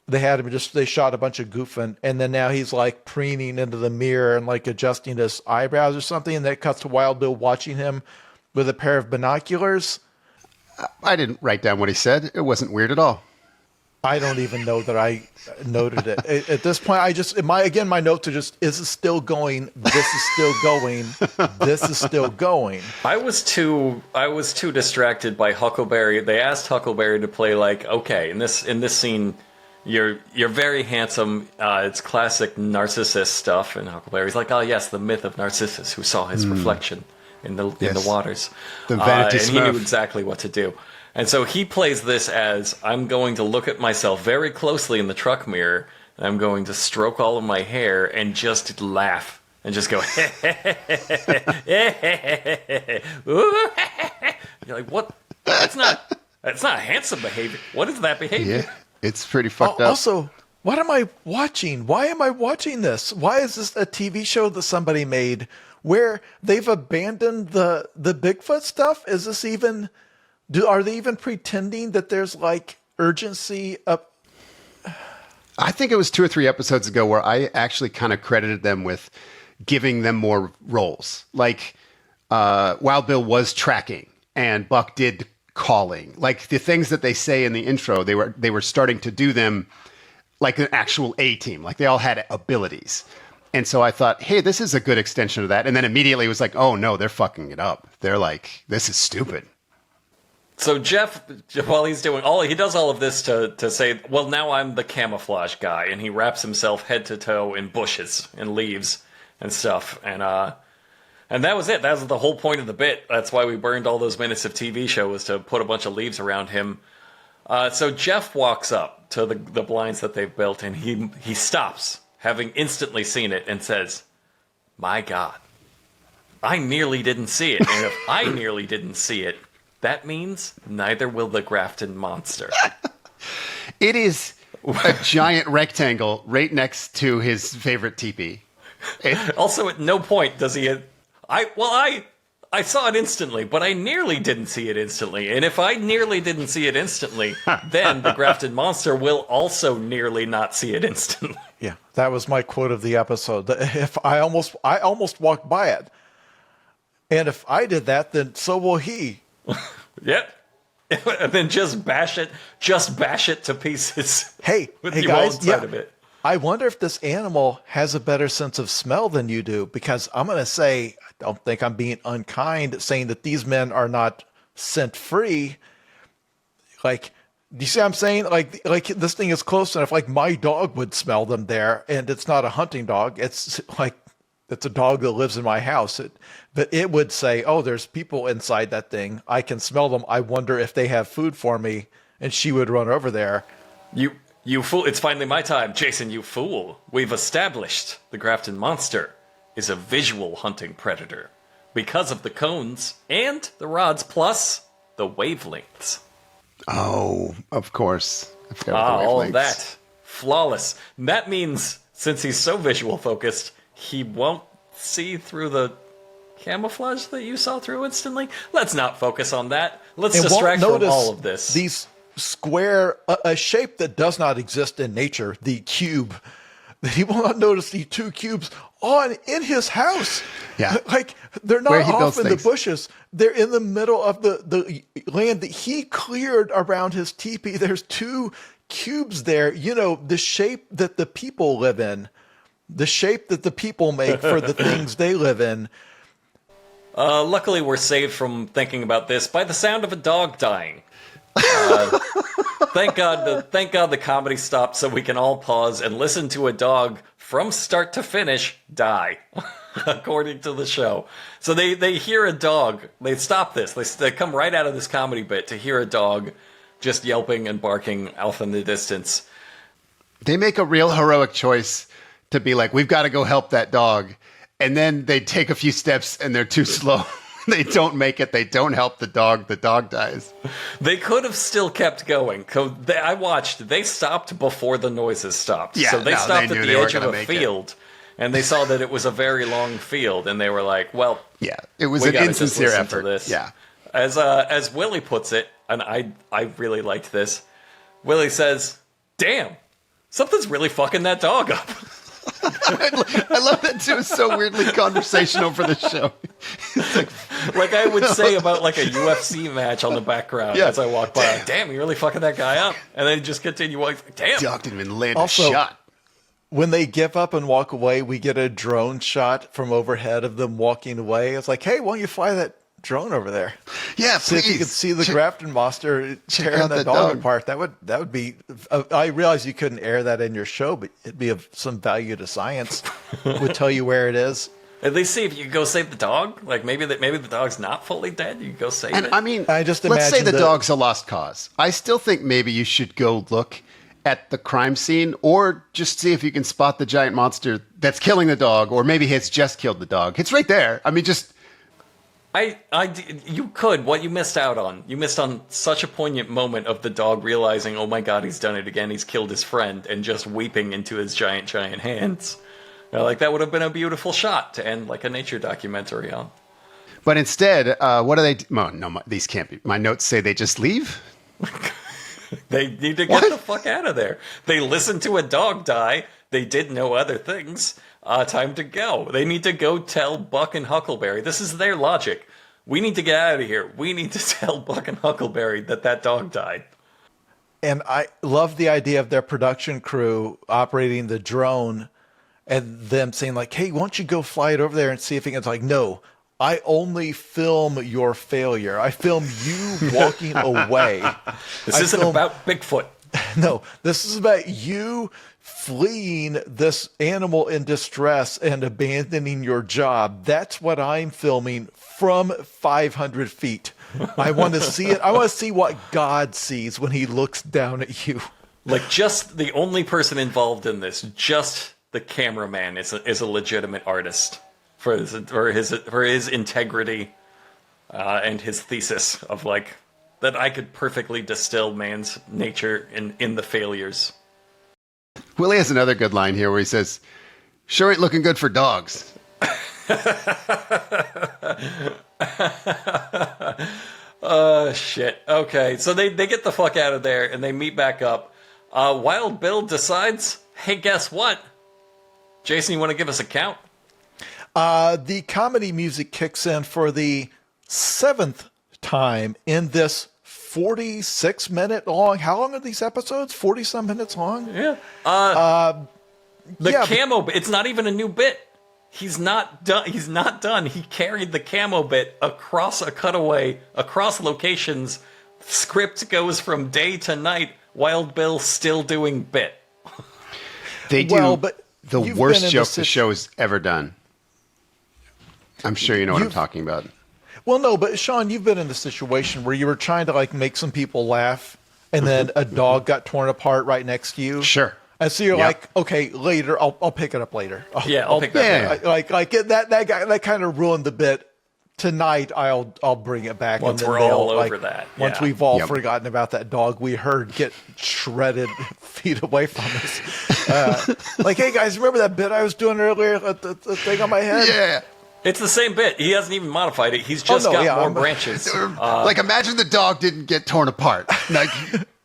[SPEAKER 4] They shot a bunch of goofing, and then now he's like preening into the mirror and like adjusting his eyebrows or something. And that cuts to Wild Bill watching him with a pair of binoculars.
[SPEAKER 3] I didn't write down what he said. It wasn't weird at all.
[SPEAKER 4] I don't even know that I noted it. At this point, my notes are just, is it still going? This is still going. This is still going.
[SPEAKER 2] I was too distracted by Huckleberry. They asked Huckleberry to play like, okay, in this scene, You're very handsome. It's classic Narcissus stuff. And Huckleberry's like, oh yes, the myth of Narcissus, who saw his reflection in the waters.
[SPEAKER 3] The Vanity
[SPEAKER 2] and he
[SPEAKER 3] Smurf.
[SPEAKER 2] knew exactly what to do. And so he plays this as, I'm going to look at myself very closely in the truck mirror, and I'm going to stroke all of my hair and just laugh and just go, you're like, what? That's not handsome behavior. What is that behavior?
[SPEAKER 3] Yeah, it's pretty fucked up.
[SPEAKER 4] Also, what am I watching? Why am I watching this? Why is this a TV show that somebody made where they've abandoned the Bigfoot stuff? Is this even... Are they even pretending that there's like urgency up?
[SPEAKER 3] I think it was 2 or 3 episodes ago where I actually kind of credited them with giving them more roles. Like Wild Bill was tracking and Buck did calling. Like the things that they say in the intro, they were starting to do them like an actual A team. Like they all had abilities. And so I thought, hey, this is a good extension of that. And then immediately it was like, oh no, they're fucking it up. They're like, this is stupid.
[SPEAKER 2] So Jeff, while he's doing he does all of this to say, well, now I'm the camouflage guy, and he wraps himself head to toe in bushes and leaves and stuff, and that was it. That was the whole point of the bit. That's why we burned all those minutes of TV show, was to put a bunch of leaves around him. So Jeff walks up to the blinds that they've built, and he stops, having instantly seen it, and says, "My God, I nearly didn't see it, and if I nearly didn't see it, that means neither will the Grafton Monster."
[SPEAKER 3] It is a giant rectangle right next to his favorite teepee.
[SPEAKER 2] Also, at no point does he... I saw it instantly, but I nearly didn't see it instantly. And if I nearly didn't see it instantly, then the Grafton Monster will also nearly not see it instantly.
[SPEAKER 4] Yeah, that was my quote of the episode. If I almost walked by it. And if I did that, then so will he.
[SPEAKER 2] Yep. And then just bash it to pieces.
[SPEAKER 4] Hey,
[SPEAKER 2] with
[SPEAKER 4] hey
[SPEAKER 2] you
[SPEAKER 4] guys,
[SPEAKER 2] all inside of it.
[SPEAKER 4] I wonder if this animal has a better sense of smell than you do, because I'm going to say, I don't think I'm being unkind saying that these men are not scent free. Like, do you see what I'm saying? Like this thing is close enough. Like my dog would smell them there, and it's not a hunting dog. It's like, it's a dog that lives in my house. But it would say, oh, there's people inside that thing. I can smell them. I wonder if they have food for me. And she would run over there.
[SPEAKER 2] You fool. It's finally my time. Jason, you fool. We've established the Grafton Monster is a visual hunting predator because of the cones and the rods plus the wavelengths.
[SPEAKER 3] Oh, of course. I forgot about the
[SPEAKER 2] All
[SPEAKER 3] wavelengths.
[SPEAKER 2] of that. Flawless. And that means, since he's so visual focused, he won't see through the camouflage that you saw through instantly. Let's not focus on that. Let's distract from all of this.
[SPEAKER 4] These square, a shape that does not exist in nature, the cube. He will not notice the 2 cubes in his house.
[SPEAKER 3] Yeah.
[SPEAKER 4] Like they're not off
[SPEAKER 3] builds
[SPEAKER 4] in
[SPEAKER 3] things.
[SPEAKER 4] the bushes. They're in the middle of the land that he cleared around his teepee. There's 2 cubes there. You know, the shape that the people live in. The shape that the people make for the things they live in.
[SPEAKER 2] Luckily, we're saved from thinking about this by the sound of a dog dying. Thank God the comedy stopped so we can all pause and listen to a dog from start to finish die, according to the show. So they hear a dog. They stop this. They come right out of this comedy bit to hear a dog just yelping and barking off in the distance.
[SPEAKER 3] They make a real heroic choice to be like, we've got to go help that dog. And then they take a few steps and they're too slow. They don't make it. They don't help the dog. The dog dies.
[SPEAKER 2] They could have still kept going. I watched. They stopped before the noises stopped.
[SPEAKER 3] Yeah,
[SPEAKER 2] so they stopped
[SPEAKER 3] they
[SPEAKER 2] at
[SPEAKER 3] knew
[SPEAKER 2] the
[SPEAKER 3] they
[SPEAKER 2] edge of
[SPEAKER 3] weren't
[SPEAKER 2] a
[SPEAKER 3] gonna make it.
[SPEAKER 2] field, and they saw that it was a very long field, and they were like, well,
[SPEAKER 3] Yeah, it was
[SPEAKER 2] we
[SPEAKER 3] an
[SPEAKER 2] gotta just
[SPEAKER 3] insincere
[SPEAKER 2] listen
[SPEAKER 3] effort.
[SPEAKER 2] to this.
[SPEAKER 3] Yeah.
[SPEAKER 2] As Willie puts it, and I really liked this. Willie says, damn, something's really fucking that dog up.
[SPEAKER 3] I love that too. It's so weirdly conversational for the show.
[SPEAKER 2] Like I would say about like a UFC match on the background
[SPEAKER 3] Yeah.
[SPEAKER 2] as I walk by. Like, damn, you really fucking that guy up. And then just continue walking. Damn.
[SPEAKER 3] Dog didn't even land
[SPEAKER 4] Also-
[SPEAKER 3] a shot.
[SPEAKER 4] When they give up and walk away, we get a drone shot from overhead of them walking away. It's like, hey, why don't you fly that drone over there.
[SPEAKER 3] Yeah,
[SPEAKER 4] See if you could see the Grafton Monster tearing
[SPEAKER 3] out
[SPEAKER 4] that
[SPEAKER 3] the
[SPEAKER 4] dog
[SPEAKER 3] dog.
[SPEAKER 4] apart. That would be. I realize you couldn't air that in your show, but it'd be of some value to science. Would tell you where it is.
[SPEAKER 2] At least see if you could go save the dog. Like maybe the dog's not fully dead. You could go save
[SPEAKER 3] And
[SPEAKER 2] it.
[SPEAKER 3] I mean,
[SPEAKER 4] I just
[SPEAKER 3] let's say
[SPEAKER 4] imagine
[SPEAKER 3] the dog's a lost cause. I still think maybe you should go look at the crime scene, or just see if you can spot the giant monster that's killing the dog, or maybe it's just killed the dog. It's right there. I mean, just
[SPEAKER 2] you could. What you missed out on. You missed on such a poignant moment of the dog realizing, oh my god, he's done it again. He's killed his friend, and just weeping into his giant hands. Like that would have been a beautiful shot to end like a nature documentary on.
[SPEAKER 3] But instead, what do they do? Oh, no, these can't be. My notes say they just leave.
[SPEAKER 2] They need to get the fuck out of there. They listened to a dog die. They did no other things. Time to go. They need to go tell Buck and Huckleberry. This is their logic. We need to get out of here. We need to tell Buck and Huckleberry that dog died.
[SPEAKER 4] And I love the idea of their production crew operating the drone and them saying like, hey, why don't you go fly it over there and see if it's like, no, I only film your failure. I film you walking away.
[SPEAKER 2] This isn't about Bigfoot.
[SPEAKER 4] No, this is about you fleeing this animal in distress and abandoning your job. That's what I'm filming from 500 feet. I want to see it. I want to see what God sees when he looks down at you.
[SPEAKER 2] Like, just the only person involved in this, just the cameraman is a legitimate artist for his integrity and his thesis of like that I could perfectly distill man's nature in the failures.
[SPEAKER 3] Willie has another good line here where he says, "Sure ain't looking good for dogs."
[SPEAKER 2] Shit. Okay, so they get the fuck out of there and they meet back up. Wild Bill decides, hey, guess what? Jason, you want to give us a count?
[SPEAKER 4] The comedy music kicks in for the 7th time in this 46-minute long. How long are these episodes? 40-some minutes long?
[SPEAKER 2] Yeah. Camo bit. It's not even a new bit. He's not done. He's not done. He carried the camo bit across a cutaway, across locations. Script goes from day to night. Wild Bill still doing bit.
[SPEAKER 3] They do
[SPEAKER 4] but
[SPEAKER 3] the worst joke the show has ever done. I'm sure you know what I'm talking about.
[SPEAKER 4] Well, no, but Sean, you've been in the situation where you were trying to like make some people laugh, and then a dog got torn apart right next to you.
[SPEAKER 3] Sure.
[SPEAKER 4] And so you're like, okay, later, I'll pick it up later.
[SPEAKER 2] I'll pick that up.
[SPEAKER 4] Like that kind of ruined the bit. Tonight, I'll bring it back.
[SPEAKER 2] Once
[SPEAKER 4] and then
[SPEAKER 2] we're all over that.
[SPEAKER 4] Once
[SPEAKER 2] Yeah.
[SPEAKER 4] we've all forgotten about that dog we heard get shredded feet away from us. Like, hey guys, remember that bit I was doing earlier? The thing on my head?
[SPEAKER 3] Yeah.
[SPEAKER 2] It's the same bit. He hasn't even modified it. He's just got more branches.
[SPEAKER 3] Like, imagine the dog didn't get torn apart. Like,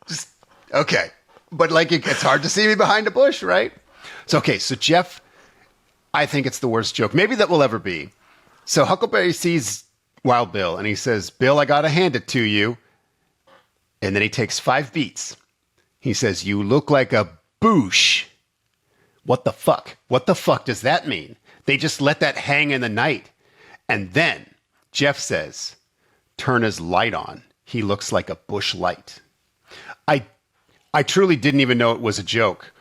[SPEAKER 3] just, okay. But, like, it's hard to see me behind a bush, right? So, okay, so Jeff, I think it's the worst joke maybe that will ever be. So Huckleberry sees Wild Bill, and he says, "Bill, I gotta hand it to you." And then he takes 5 beats. He says, "You look like a boosh." What the fuck? What the fuck does that mean? They just let that hang in the night. And then Jeff says, "Turn his light on. He looks like a bush light." I truly didn't even know it was a joke,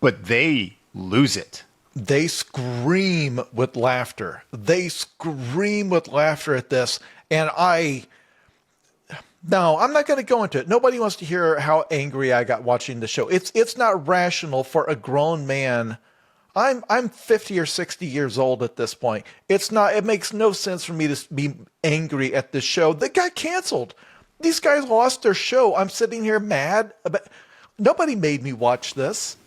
[SPEAKER 3] but they lose it.
[SPEAKER 4] They scream with laughter. They scream with laughter at this. And no, I'm not going to go into it. Nobody wants to hear how angry I got watching the show. It's not rational for a grown man. I'm 50 or 60 years old at this point. It makes no sense for me to be angry at this show that got canceled. These guys lost their show. I'm sitting here mad. But nobody made me watch this.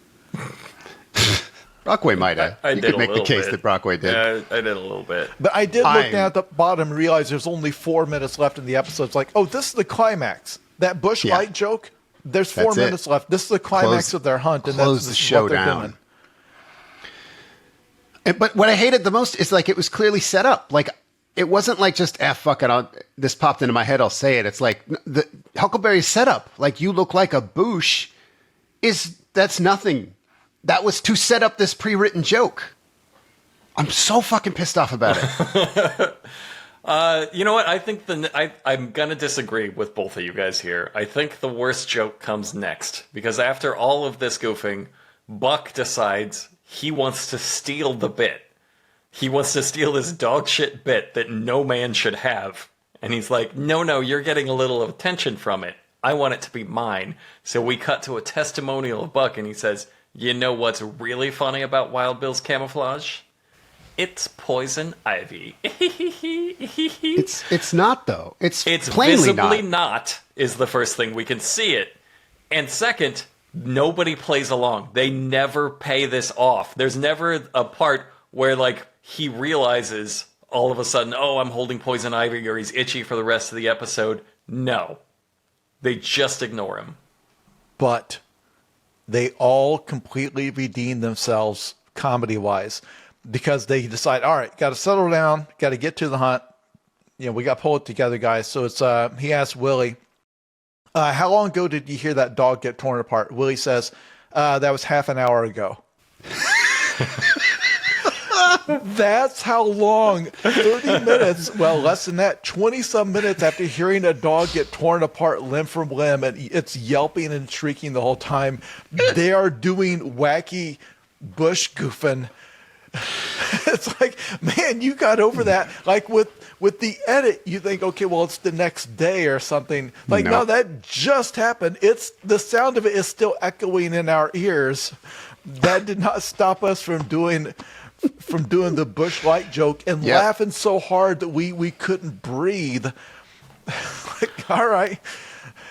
[SPEAKER 3] Brockway might have. You could make the case that Brockway did.
[SPEAKER 2] Yeah, I did a little bit.
[SPEAKER 4] But I did look down at the bottom and realize there's only 4 minutes left in the episode. It's like, oh, this is the climax. That bush light joke, there's 4 minutes left. This is the climax of their hunt. And
[SPEAKER 3] close the show down. But what I hated the most is like it was clearly set up. Like it wasn't like just, fuck it, this popped into my head, I'll say it. It's like the Huckleberry's setup. Like you look like a boosh that's nothing. That was to set up this pre-written joke. I'm so fucking pissed off about it.
[SPEAKER 2] You know what? I think I'm gonna disagree with both of you guys here. I think the worst joke comes next, because after all of this goofing, Buck decides he wants to steal the bit. He wants to steal this dog shit bit that no man should have. And he's like, no, you're getting a little attention from it. I want it to be mine. So we cut to a testimonial of Buck, and he says, you know what's really funny about Wild Bill's camouflage? It's poison ivy.
[SPEAKER 3] It's not, though. It's plainly
[SPEAKER 2] visibly not is the first thing we can see it. And second, nobody plays along. They never pay this off. There's never a part where, like, he realizes all of a sudden, oh, I'm holding poison ivy, or he's itchy for the rest of the episode. No. They just ignore him.
[SPEAKER 4] But they all completely redeem themselves comedy-wise, because they decide, all right, got to settle down, got to get to the hunt. You know, we got to pull it together, guys. So it's he asks Willie, how long ago did you hear that dog get torn apart? Willie says, that was half an hour ago. That's how long. 30 minutes. Well, less than that. 20-some minutes after hearing a dog get torn apart limb from limb, and it's yelping and shrieking the whole time. They are doing wacky bush goofing. It's like, man, you got over that. Like with the edit, you think, okay, well, it's the next day or something. Like, no, that just happened. It's the sound of it is still echoing in our ears. That did not stop us from doing the Bush Light joke and laughing so hard that we couldn't breathe. Like, all right.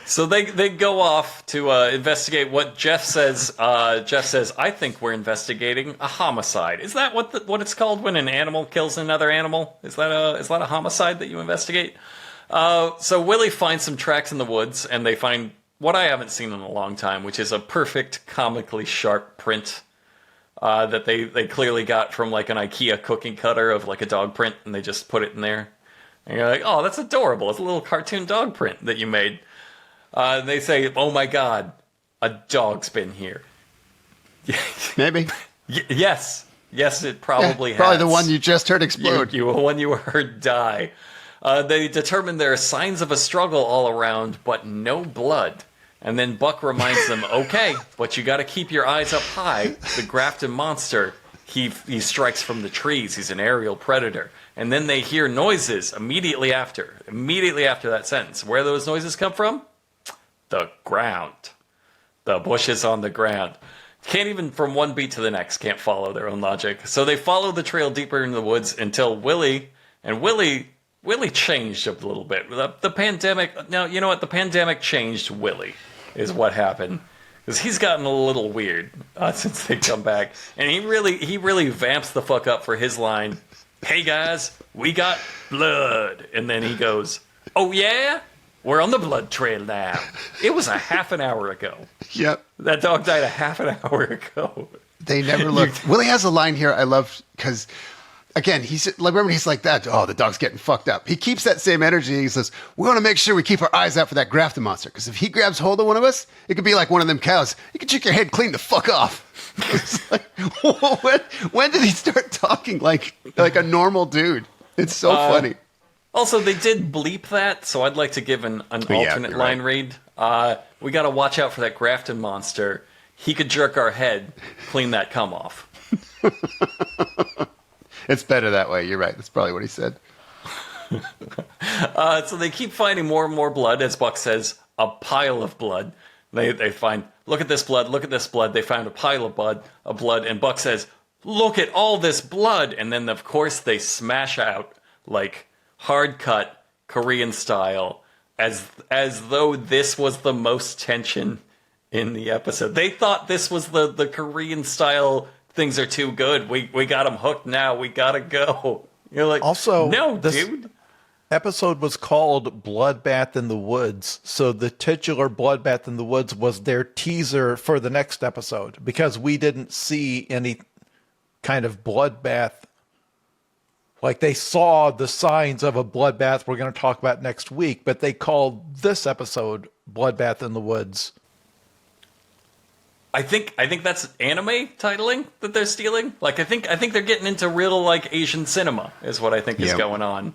[SPEAKER 2] So they go off to investigate what Jeff says. Jeff says, I think we're investigating a homicide. Is that what it's called when an animal kills another animal? Is that a homicide that you investigate? So Willie finds some tracks in the woods, and they find what I haven't seen in a long time, which is a perfect, comically sharp print that they clearly got from like an IKEA cookie cutter of like a dog print, and they just put it in there. And you're like, oh, that's adorable. It's a little cartoon dog print that you made. They say, oh my God, a dog's been here.
[SPEAKER 3] Maybe.
[SPEAKER 2] Yes, it probably has.
[SPEAKER 3] Probably the one you just heard explode.
[SPEAKER 2] The one you heard die. They determine there are signs of a struggle all around, but no blood. And then Buck reminds them, okay, but you got to keep your eyes up high. The Grafton Monster, he strikes from the trees. He's an aerial predator. And then they hear noises immediately after that sentence. Where those noises come from? The ground. The bushes on the ground. Can't even, from one beat to the next, can't follow their own logic. So they follow the trail deeper into the woods until Willie changed a little bit. The pandemic, now, you know what? The pandemic changed Willie, is what happened. Because he's gotten a little weird since they come back. And he really vamps the fuck up for his line, hey guys, we got blood. And then he goes, oh yeah? We're on the blood trail now. It was a half an hour ago.
[SPEAKER 3] Yep.
[SPEAKER 2] That dog died a half an hour ago.
[SPEAKER 3] They never looked. Willie has a line here I love because, again, remember he's like that. Oh, the dog's getting fucked up. He keeps that same energy. He says, we want to make sure we keep our eyes out for that Grafton Monster, because if he grabs hold of one of us, it could be like one of them cows. You can check your head clean the fuck off. It's like, when did he start talking like a normal dude? It's so funny.
[SPEAKER 2] Also, they did bleep that, so I'd like to give an alternate line read. We got to watch out for that Grafton Monster. He could jerk our head, clean that cum off.
[SPEAKER 3] It's better that way. You're right. That's probably what he said.
[SPEAKER 2] So they keep finding more and more blood, as Buck says, a pile of blood. They find, look at this blood, look at this blood. They found a pile of blood, and Buck says, look at all this blood. And then, of course, they smash out, like, hard cut, Korean style, as though this was the most tension in the episode. They thought this was the Korean style, things are too good. We got them hooked now. We gotta go. You're like,
[SPEAKER 4] also,
[SPEAKER 2] no,
[SPEAKER 4] this
[SPEAKER 2] dude.
[SPEAKER 4] Episode was called Bloodbath in the Woods. So the titular Bloodbath in the Woods was their teaser for the next episode, because we didn't see any kind of bloodbath. Like, they saw the signs of a bloodbath we're going to talk about next week, but they called this episode Bloodbath in the Woods.
[SPEAKER 2] I think that's anime titling that they're stealing. Like, I think they're getting into real, like, Asian cinema is what I think is going on.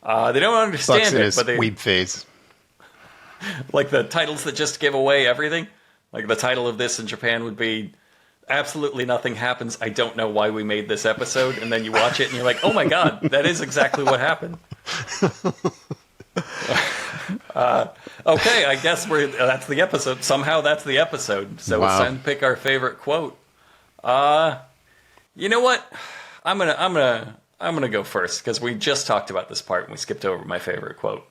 [SPEAKER 2] They don't
[SPEAKER 3] Buck's
[SPEAKER 2] understand
[SPEAKER 3] in
[SPEAKER 2] it,
[SPEAKER 3] his
[SPEAKER 2] but they
[SPEAKER 3] weeb phase.
[SPEAKER 2] like the titles that just give away everything. Like the title of this in Japan would be "Absolutely Nothing Happens. I Don't Know Why We Made This Episode," and then you watch it and you're like, "Oh my god, that is exactly what happened." Okay, I guess that's the episode. Somehow that's the episode. So
[SPEAKER 3] Wow.
[SPEAKER 2] It's time to pick our favorite quote. You know what? I'm gonna go first because we just talked about this part and we skipped over my favorite quote.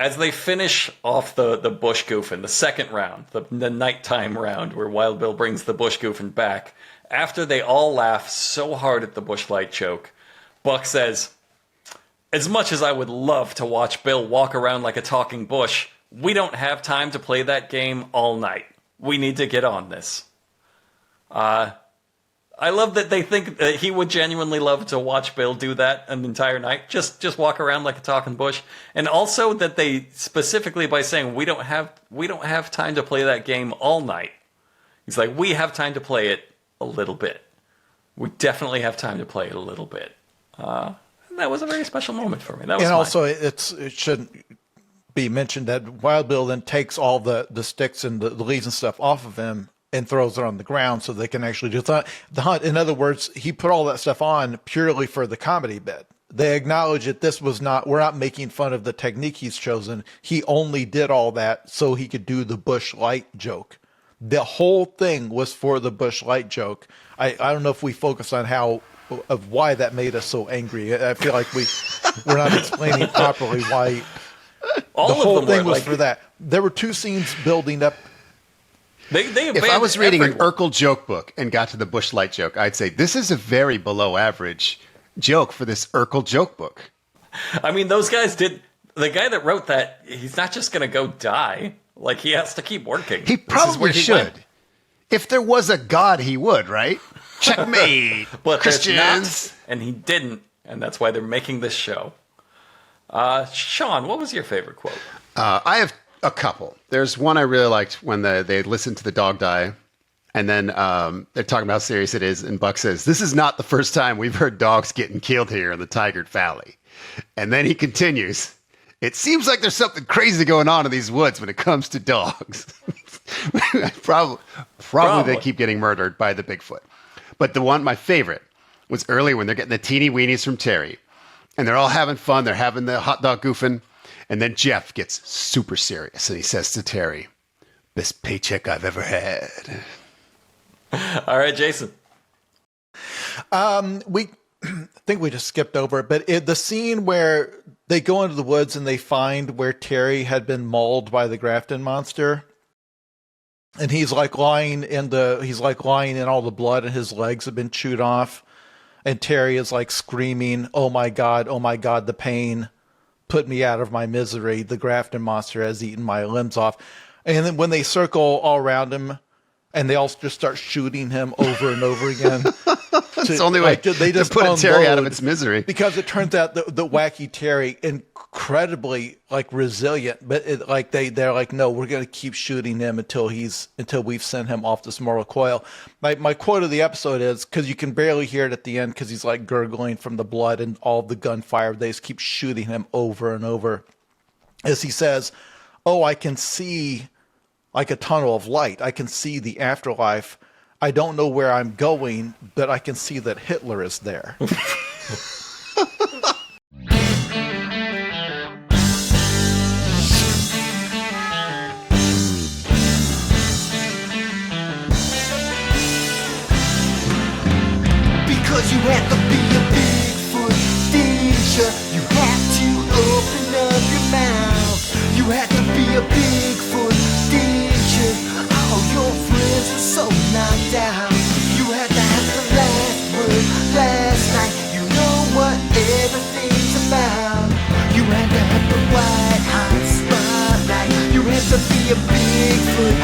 [SPEAKER 2] As they finish off the bush goofing, the second round, the nighttime round where Wild Bill brings the bush goofing back, after they all laugh so hard at the bush light joke, Buck says, "As much as I would love to watch Bill walk around like a talking bush, we don't have time to play that game all night. We need to get on this." I love that they think that he would genuinely love to watch Bill do that an entire night. Just walk around like a talking bush. And also that they specifically by saying we don't have time to play that game all night. He's like, we have time to play it a little bit. We definitely have time to play it a little bit. And that was a very special moment for me. That was
[SPEAKER 4] And
[SPEAKER 2] mine.
[SPEAKER 4] also, it shouldn't be mentioned that Wild Bill then takes all the sticks and the leaves and stuff off of him and throws it on the ground so they can actually do the hunt. In other words, he put all that stuff on purely for the comedy bit. They acknowledge that we're not making fun of the technique he's chosen. He only did all that so he could do the bush light joke. The whole thing was for the bush light joke. I don't know if we focus on why that made us so angry. I feel like we're not explaining properly why
[SPEAKER 2] all
[SPEAKER 4] the
[SPEAKER 2] of
[SPEAKER 4] whole
[SPEAKER 2] them
[SPEAKER 4] thing
[SPEAKER 2] were
[SPEAKER 4] was
[SPEAKER 2] like,
[SPEAKER 4] for that. There were two scenes building up.
[SPEAKER 3] If I was reading an Urkel joke book and got to the bush light joke, I'd say this is a very below average joke for this Urkel joke book.
[SPEAKER 2] I mean, those guys did. The guy that wrote that, he's not just going to go die. Like, he has to keep working.
[SPEAKER 3] He probably should. If there was a god, he would, right? Checkmate,
[SPEAKER 2] But
[SPEAKER 3] Christians.
[SPEAKER 2] there's not, and he didn't, and that's why they're making this show. Sean, what was your favorite quote?
[SPEAKER 3] I have a couple. There's one I really liked when they listened to the dog die, and then they're talking about how serious it is, and Buck says, "This is not the first time we've heard dogs getting killed here in the Tigard Valley." And then he continues, "It seems like there's something crazy going on in these woods when it comes to dogs." Probably they keep getting murdered by the Bigfoot. But my favorite, was earlier when they're getting the teeny weenies from Terry. And they're all having fun. They're having the hot dog goofing. And then Jeff gets super serious. And he says to Terry, "Best paycheck I've ever had."
[SPEAKER 2] All right, Jason.
[SPEAKER 4] We I think we just skipped over it, but the scene where they go into the woods and they find where Terry had been mauled by the Grafton Monster. And he's like lying in all the blood and his legs have been chewed off. And Terry is like screaming, oh my God, the pain. Put me out of my misery. The Grafton Monster has eaten my limbs off." And then when they circle all around him and they all just start shooting him over and over again.
[SPEAKER 3] That's the only way
[SPEAKER 4] they just
[SPEAKER 3] to put Terry out of
[SPEAKER 4] unload,
[SPEAKER 3] its misery.
[SPEAKER 4] Because it turns out the wacky Terry, incredibly like resilient, but they're like, no, we're going to keep shooting him until we've sent him off this mortal coil. My quote of the episode is, because you can barely hear it at the end because he's like gurgling from the blood and all the gunfire. They just keep shooting him over and over. As he says, "Oh, I can see like a tunnel of light. I can see the afterlife. I don't know where I'm going, but I can see that Hitler is there."
[SPEAKER 1] Because you have to be a Bigfoot, didn't you? You had to open up your mouth. You had to be a Bigfoot, didn't you? All your friends were so knocked out. You had to have the last word last night. You know what everything's about. You had to have the white hot spotlight. You had to be a Bigfoot.